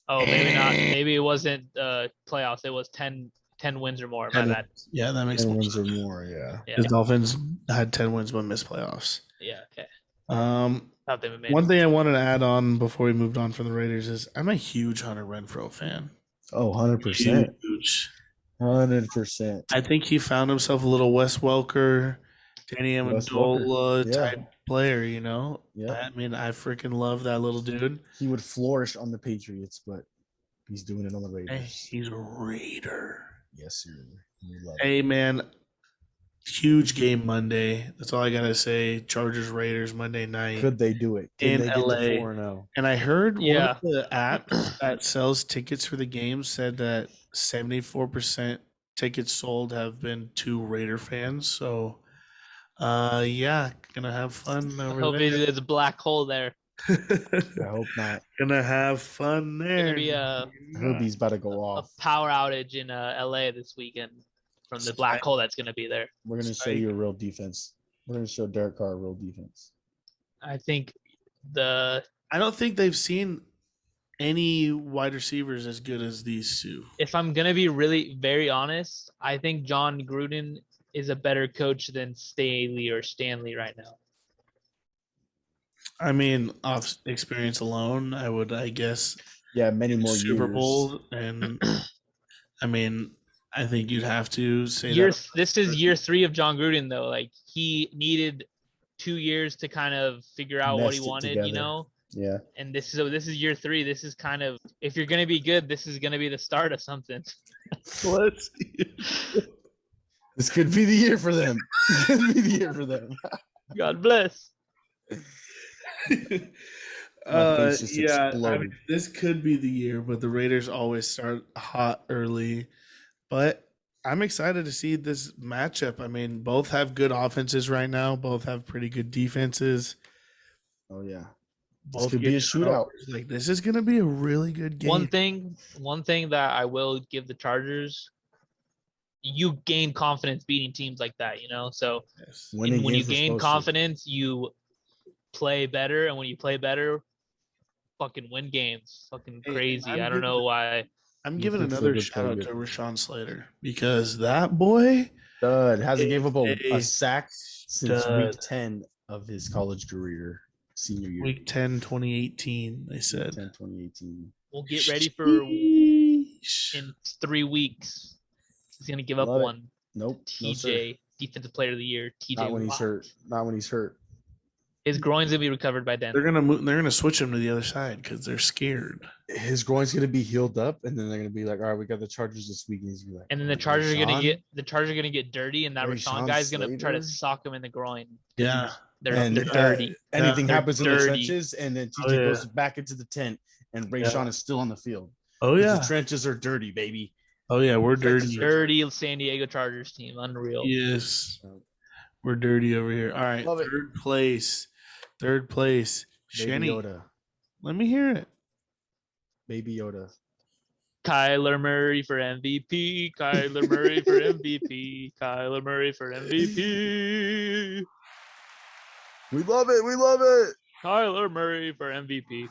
Oh, maybe not. Maybe it wasn't playoffs. It was 10 wins or more. My bad. Yeah, that makes 10 wins or more. Yeah. The Dolphins had 10 wins but missed playoffs. Yeah. Okay. One thing I wanted to add on before we moved on from the Raiders is I'm a huge Hunter Renfrow fan. Oh, 100%. Huge. 100%. I think he found himself a little Wes Welker, Danny Amendola type player, you know? Yeah. I mean, I freaking love that little dude. He would flourish on the Patriots, but he's doing it on the Raiders. Hey, he's a Raider. Yes, sir. Hey, man. Huge game Monday. That's all I got to say. Chargers Raiders Monday night. Could they do it? In they LA. Get to 4-0? And I heard one of the apps that sells tickets for the game said that 74% tickets sold have been to Raider fans. So, gonna have fun over I hope there. there's a black hole there. I hope not. Gonna have fun there. Gonna be I hope he's about to go off. A power outage in LA this weekend from the black hole that's gonna be there. We're gonna show you a real defense. We're gonna show Derek Carr a real defense. I think I don't think they've seen any wide receivers as good as these two. If I'm gonna be really very honest, I think John Gruden is a better coach than Staley or Stanley right now. I mean, off experience alone, I guess. Yeah, many more Super years. Bowl, and I mean, I think you'd have to say This is year 3 of John Gruden, though. Like, he needed 2 years to kind of figure out what he wanted, you know. Yeah. And this is year 3. This is kind of, if you're gonna be good, this is gonna be the start of something. Let's see. This could be the year for them. This could be the year for them. God bless. This could be the year, but the Raiders always start hot early. But I'm excited to see this matchup. I mean, both have good offenses right now. Both have pretty good defenses. Oh yeah, both could be a shootout. Like, this is going to be a really good game. One thing that I will give the Chargers, you gain confidence beating teams like that, you know. So when you gain confidence, you play better, and when you play better, fucking win games. Fucking crazy. I don't know why. I'm giving another shout out to Rashawn Slater, because that boy hasn't gave up a sack since week 10 of his college career, senior year. Week 10, 2018, they said. 10, 2018. We'll get ready for in 3 weeks. He's going to give up one. Nope. TJ, Defensive Player of the Year. TJ Not when he's hurt. Not when he's hurt. His groin's gonna be recovered by then. They're gonna switch him to the other side because they're scared. His groin's gonna be healed up, and then they're gonna be like, "All right, we got the Chargers this week." And he's gonna be like, and then the Chargers are gonna get dirty, and that Rashawn guy's gonna try to sock him in the groin. Yeah, they're dirty. Anything happens in the trenches, and then TJ goes back into the tent, and Rashawn is still on the field. Oh yeah, the trenches are dirty, baby. Oh yeah, we're dirty. Dirty San Diego Chargers team, unreal. Yes, we're dirty over here. All right, Third place, Shenny. Yoda. Let me hear it. Baby Yoda. Kyler Murray for MVP. Kyler Murray for MVP. Kyler Murray for MVP. We love it. We love it. Kyler Murray for MVP.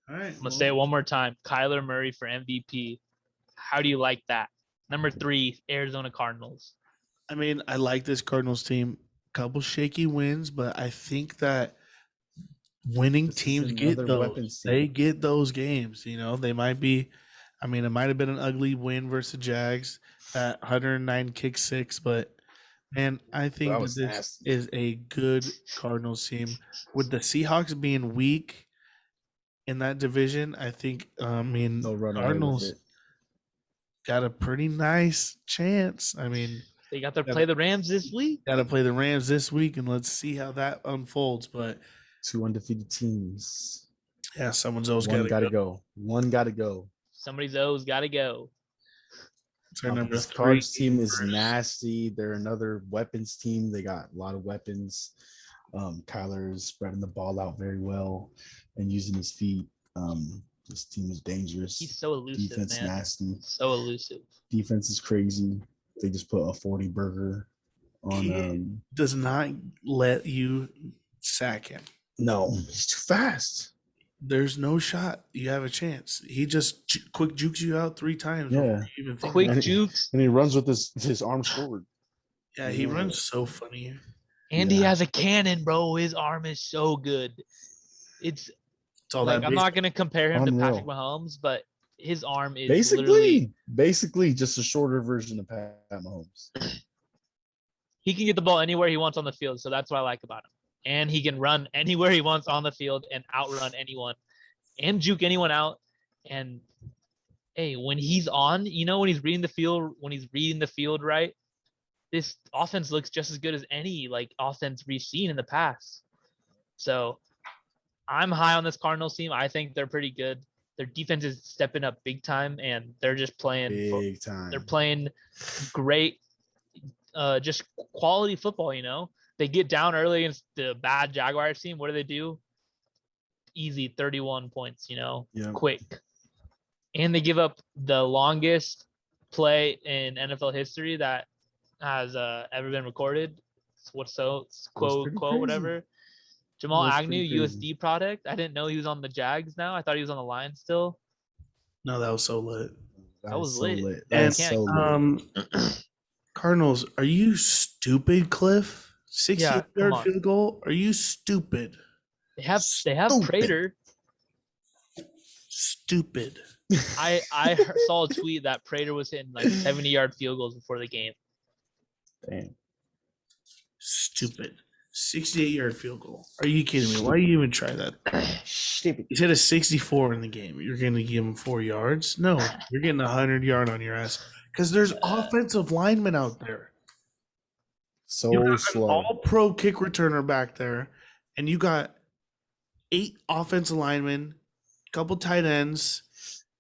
All right. I'm going to say it one more time. Kyler Murray for MVP. How do you like that? Number 3, Arizona Cardinals. I mean, I like this Cardinals team. Couple shaky wins, but I think that winning teams get those. They get those games. You know, they might be. I mean, it might have been an ugly win versus Jags, that 109 kick 6, but man, I think that this is a good Cardinals team. With the Seahawks being weak in that division, I think Cardinals got a pretty nice chance. I mean, they got to play the Rams this week. Got to play the Rams this week, and let's see how that unfolds. But 2 undefeated teams. Yeah, someone's always got to go. One got to go. Somebody's always got to go. This Cards team is nasty. They're another weapons team. They got a lot of weapons. Kyler is spreading the ball out very well and using his feet. This team is dangerous. He's so elusive, Defense man. Nasty. So elusive. Defense is crazy. They just put a 40 burger on. He does not let you sack him. No, he's too fast. There's no shot you have a chance. He just quick jukes you out 3 times. Yeah, quick jukes, and he runs with his arms forward. Yeah, he runs so funny. And he has a cannon, bro. His arm is so good. It's all like, I'm not gonna compare him to Patrick Mahomes, but his arm is basically just a shorter version of Pat Mahomes. He can get the ball anywhere he wants on the field, so that's what I like about him. And he can run anywhere he wants on the field and outrun anyone and juke anyone out. And hey, when he's on, you know, when he's reading the field right, this offense looks just as good as any offense we've seen in the past. So I'm high on this Cardinals team. I think they're pretty good. Their defense is stepping up big time, and they're just playing big time. They're playing great, just quality football. You know, they get down early against the bad Jaguars team. What do? Easy 31 points. You know, quick, and they give up the longest play in NFL history that has ever been recorded. Quote whatever. Jamal Agnew, USD product. I didn't know he was on the Jags now. I thought he was on the Lions still. No, that was so lit. That was lit. And Cardinals, are you stupid, Cliff? 60-yard field goal? Are you stupid? They have Prater. Stupid. I saw a tweet that Prater was hitting 70-yard field goals before the game. Damn. Stupid. 68-yard field goal. Are you kidding me? Why do you even try that? He's hit a 64 in the game. You're going to give him 4 yards? No, you're getting 100-yard on your ass because there's offensive linemen out there. So slow. All-pro kick returner back there, and you got 8 offensive linemen, a couple tight ends,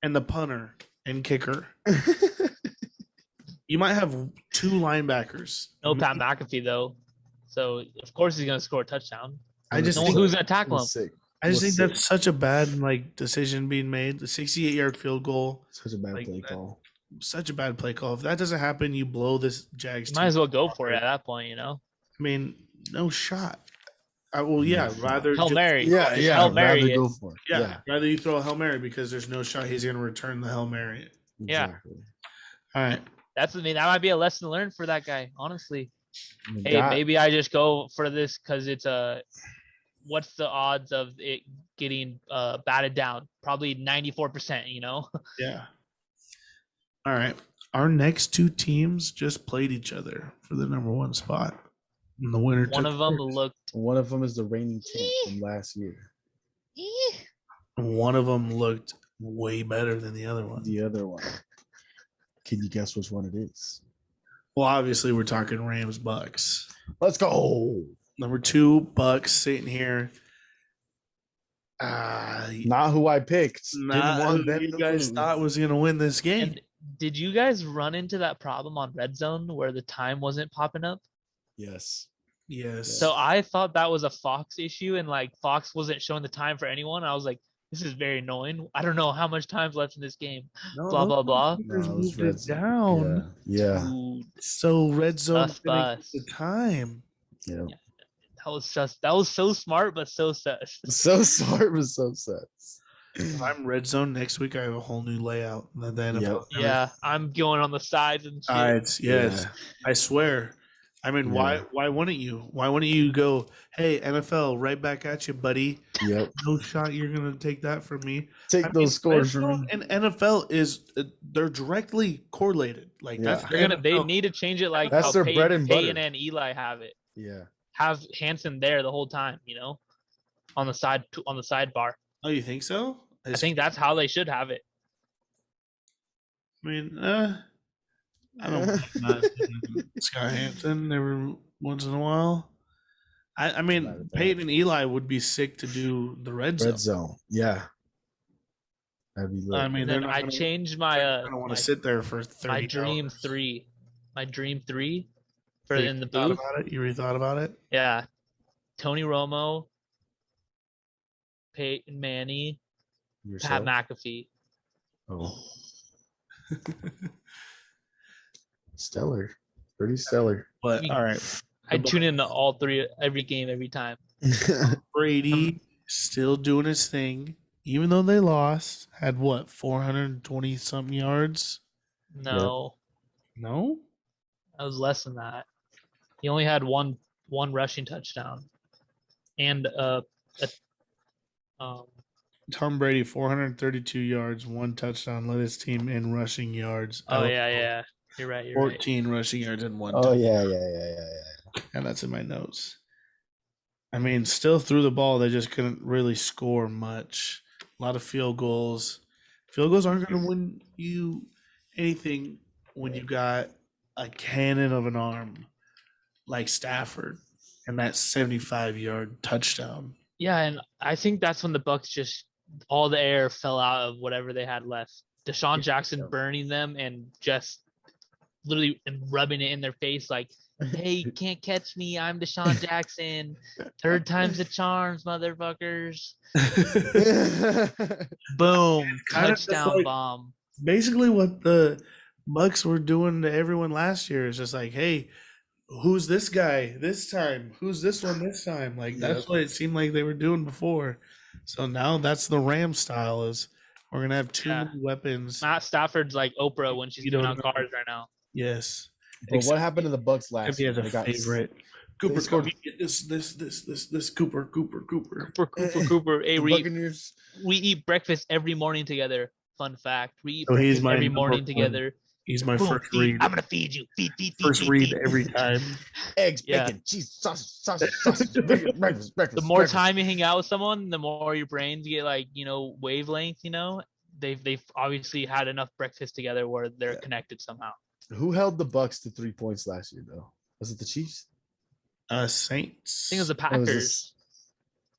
and the punter and kicker. You might have 2 linebackers. No Pat McAfee though, so of course he's gonna score a touchdown. Who's gonna tackle him? I just think that's such a bad decision being made. The 68-yard field goal. Such a bad play call. Such a bad play call. If that doesn't happen, you blow this Jags team. Might as well go for it at that point, you know. I mean, no shot. Rather Hail Mary. Yeah, Hail Mary. Rather go for it. Yeah, rather you throw a Hail Mary because there's no shot he's going to return the Hail Mary. Exactly. Yeah. All right. That might be a lesson learned for that guy, honestly. Hey, maybe I just go for this because it's what's the odds of it getting batted down? Probably 94%, you know? Yeah. All right. Our next 2 teams just played each other for the number 1 spot. And the winner One of them is the reigning champ from last year. One of them looked way better than the other one. The other one. Can you guess which one it is? Well, obviously we're talking Rams Bucks. Let's go. Number 2 Bucks sitting here. Not who I picked. Not who you guys thought was going to win this game. And did you guys run into that problem on Red Zone where the time wasn't popping up? Yes. So I thought that was a Fox issue, and like Fox wasn't showing the time for anyone. I was like, this is very annoying. I don't know how much time's left in this game. Blah blah blah. Moved it down. Yeah. Dude, so Red Zone the time. Yeah. That was so smart, but so sus. So smart, but so sus. If I'm Red Zone next week, I have a whole new layout. Yeah, I'm going on the sides and shit. Sides, yes. Yeah. I swear. I mean, why wouldn't you? Why wouldn't you go, hey, NFL, right back at you, buddy. Yep. No shot you're going to take that from me. Those scores from me. And NFL they're directly correlated. Like they need to change it like that's how their bread and butter. and Eli have it. Yeah. Have Hansen there the whole time, you know, on the sidebar. Oh, you think so? I think that's how they should have it. I mean, I don't mind Scott Hansen every once in a while. I mean, Peyton and Eli would be sick to do the red zone. Yeah. That'd be lit. I mean, I changed my. I don't want to sit there for 30 My dream hours. 3. My dream 3 for in the booth. You really thought about it? Yeah. Tony Romo, Peyton Manning, Pat McAfee. Oh. Stellar. Pretty stellar. But all right. I tune in to all 3 every game, every time. Brady still doing his thing, even though they lost. Had what, 420 something yards? No. Yep. No? That was less than that. He only had one rushing touchdown. And Tom Brady, 432 yards, 1 touchdown, led his team in rushing yards. Oh, yeah. You're right. 14 rushing yards and 1 touchdown. Yeah. And that's in my notes. I mean, still threw the ball. They just couldn't really score much. A lot of field goals. Field goals aren't going to win you anything when you got a cannon of an arm like Stafford and that 75-yard touchdown. Yeah, and I think that's when the Bucs just all the air fell out of whatever they had left. Deshaun Jackson burning them and just literally rubbing it in their face like, hey, you can't catch me. I'm Deshaun Jackson. 3rd time's the charms, motherfuckers. Boom. Touchdown bomb. Basically what the Bucs were doing to everyone last year is just like, hey, who's this guy this time? Who's this one this time? Like, that's what it seemed like they were doing before. So now that's the Ram style is we're going to have 2 weapons. Matt Stafford's like Oprah when she's doing on cars right now. Yes. But what happened to the Bucs last year? He has a favorite. Cooper scored this Cooper. Hey, we eat breakfast every morning together. Fun fact. We eat breakfast every morning together. He's my first feed. read. I'm gonna feed you. Feed. First read every time. Eggs, bacon, cheese, sausage. breakfast. The more time you hang out with someone, the more your brains get like, wavelength. They've obviously had enough breakfast together where they're connected somehow. Who held the Bucks to 3 points last year though? Was it the Chiefs? Saints. I think it was the Packers.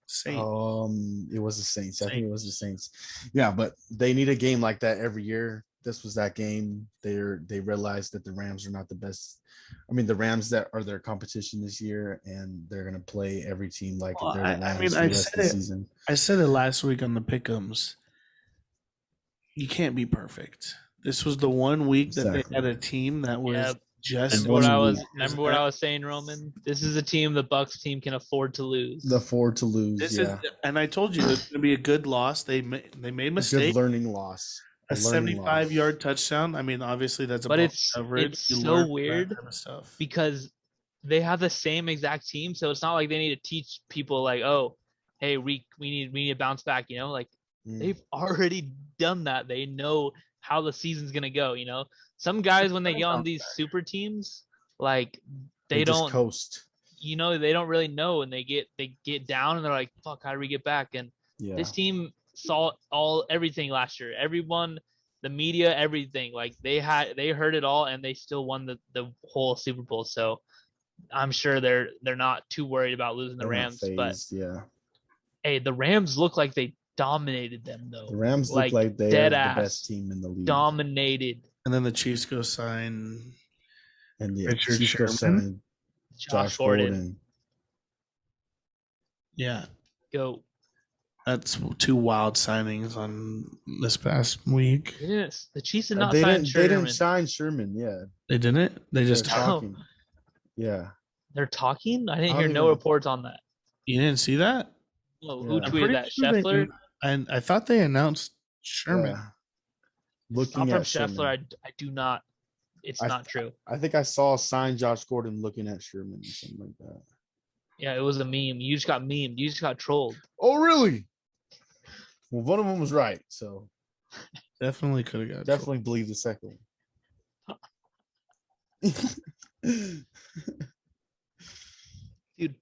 Saints. It was the Saints. I think it was the Saints. Yeah, but they need a game like that every year. This was that game. They realized that the Rams are not the best. I mean, the Rams that are their competition this year, and they're gonna play every team like they're the Rams for the rest of the season. I said it last week on the Pick'ems. You can't be perfect. This was the 1 week that they had a team that was just. Remember what I was saying, Roman? This is a team the Bucks team can afford to lose. And I told you it's going to be a good loss. They made mistakes. Good learning loss. A 75-yard touchdown. I mean, obviously that's coverage. It's so weird because they have the same exact team, so it's not like they need to teach people like, oh, hey, we need to bounce back. They've already done that. They know how the season's gonna go. Some guys when they get on these super teams, like they don't coast. They don't really know, and they get down and they're like, fuck, how do we get back? And this team saw everything last year. Everyone, the media, everything. Like they heard it all, and they still won the whole Super Bowl. So I'm sure they're not too worried about losing the Rams. But hey, the Rams look like they dominated them though. The Rams look like they are the best team in the league. Dominated. And then the Chiefs go sign Richard Sherman, Josh Gordon. Yeah. Go. That's 2 wild signings on this past week. Yes, the Chiefs did not sign Sherman. They didn't sign Sherman, yeah. They didn't? They just talking. Yeah. They're talking? I didn't hear no reports on that. You didn't see that? Well, who tweeted that? Scheffler? And I thought they announced Sherman. Yeah. Looking at Scheffler, I do not. It's not true. I think I saw sign Josh Gordon looking at Sherman or something like that. Yeah, it was a meme. You just got memed. You just got trolled. Oh, really? Well, one of them was right, so definitely could have got. Definitely believe the second one. Dude.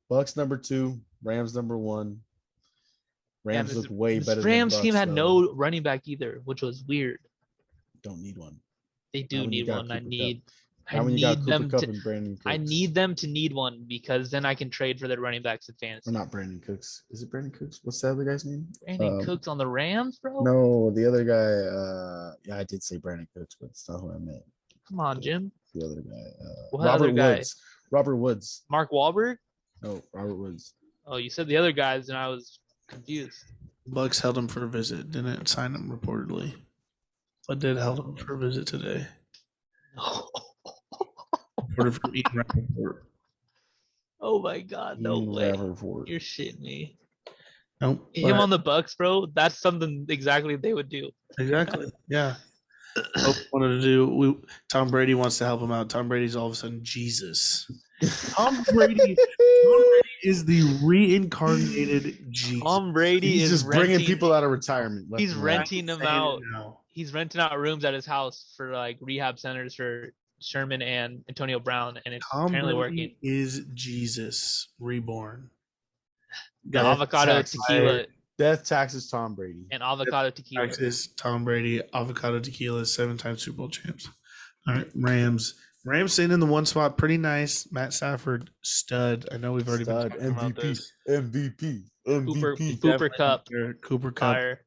Bucks number 2, Rams number 1. Rams look way better. Rams than Bucks, team had no running back either, which was weird. Don't need one. They do need one. I need them to need one because then I can trade for their running backs in fantasy. Or not Brandon Cooks. Is it Brandon Cooks? What's the other guy's name? Brandon Cooks on the Rams, bro? No, the other guy. I did say Brandon Cooks, but it's not who I meant. Come on, Jim. The other guy. Robert Woods. Mark Wahlberg? No, Robert Woods. Oh, you said the other guys, and I was confused. Bucks held him for a visit. Didn't sign him reportedly, but did held him for a visit today. From Ian Rappaport. Oh my God! No way! You're shitting me. Nope. Him on the Bucks, bro. That's something exactly they would do. Exactly. Yeah. Hope wanted to do. Tom Brady wants to help him out. Tom Brady's all of a sudden Jesus. Tom Brady is the reincarnated Jesus. Tom Brady is just bringing people out of retirement. He's renting them out. He's renting out rooms at his house for like rehab centers for Sherman and Antonio Brown, and it's apparently working. Is Jesus reborn? The avocado tequila. Death taxes Tom Brady. And avocado tequila. Taxes Tom Brady. Avocado tequila. 7-time Super Bowl champs. All right, Rams. Rams sitting in the 1 spot, pretty nice. Matt Stafford, stud. I know we've already been talking about this. MVP. Cooper Cup. Cooper Cup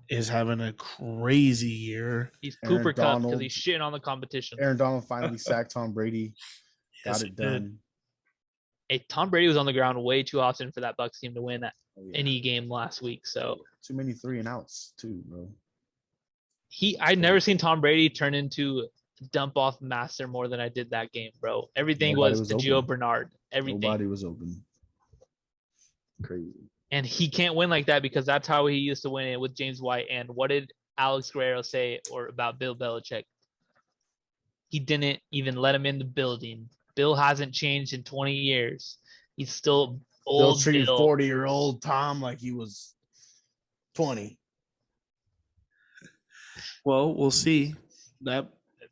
is having a crazy year. He's Cooper Cup because he's shitting on the competition. Aaron Donald finally sacked Tom Brady. Got it done. Hey, Tom Brady was on the ground way too often for that Bucs team to win any game last week. So too many 3-and-outs too, bro. I'd never seen Tom Brady turn into dump off master more than I did that game, bro. Everything was Gio Bernard. Everything. Nobody was open. Crazy. And he can't win like that because that's how he used to win it with James White. And what did Alex Guerrero say about Bill Belichick? He didn't even let him in the building. Bill hasn't changed in 20 years. He's still old. Still treating 40-year-old Tom like he was 20. Well, we'll see.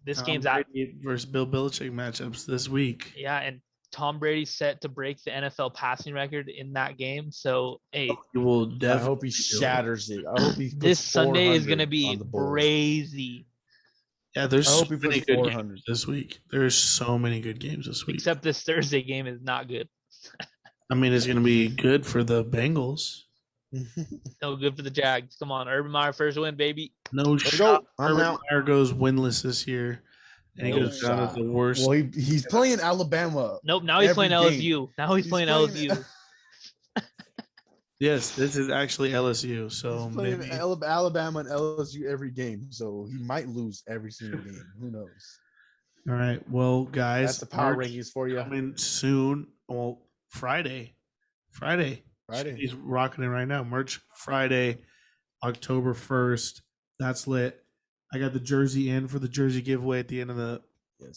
This game's out versus Bill Belichick matchups this week. Yeah, and Tom Brady's set to break the NFL passing record in that game. So, hey, he will definitely. I hope he shatters it. I hope he puts this Sunday is going to be crazy. Yeah, there's so many good games this week. There's so many good games this week. Except this Thursday game is not good. I mean, it's going to be good for the Bengals. No good for the Jags. Come on, Urban Meyer first win, baby. No shot. Urban Meyer goes winless this year, and he goes down as the worst. Well, he's playing Alabama. Nope, now he's playing LSU. Now he's playing LSU. Yes, this is actually LSU. So maybe Alabama and LSU every game. So he might lose every single game. Who knows? All right. Well, guys, that's the power rankings for you. Coming soon. Well, Friday. He's rocking it right now. Merch Friday, October 1st. That's lit. I got the jersey in for the jersey giveaway at the end of the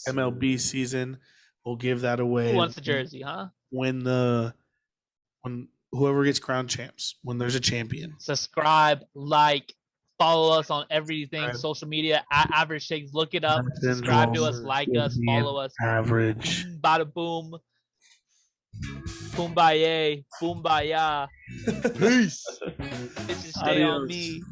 MLB season. We'll give that away. Who wants the jersey, huh? When whoever gets crowned champs, when there's a champion. Subscribe, like, follow us on everything, social media, at Average Shakes. Look it up. Subscribe to us, like us, follow us. Average. Bada boom. Boom-ba-yay. Boom-ba-ya. Peace. Bitches stay on me.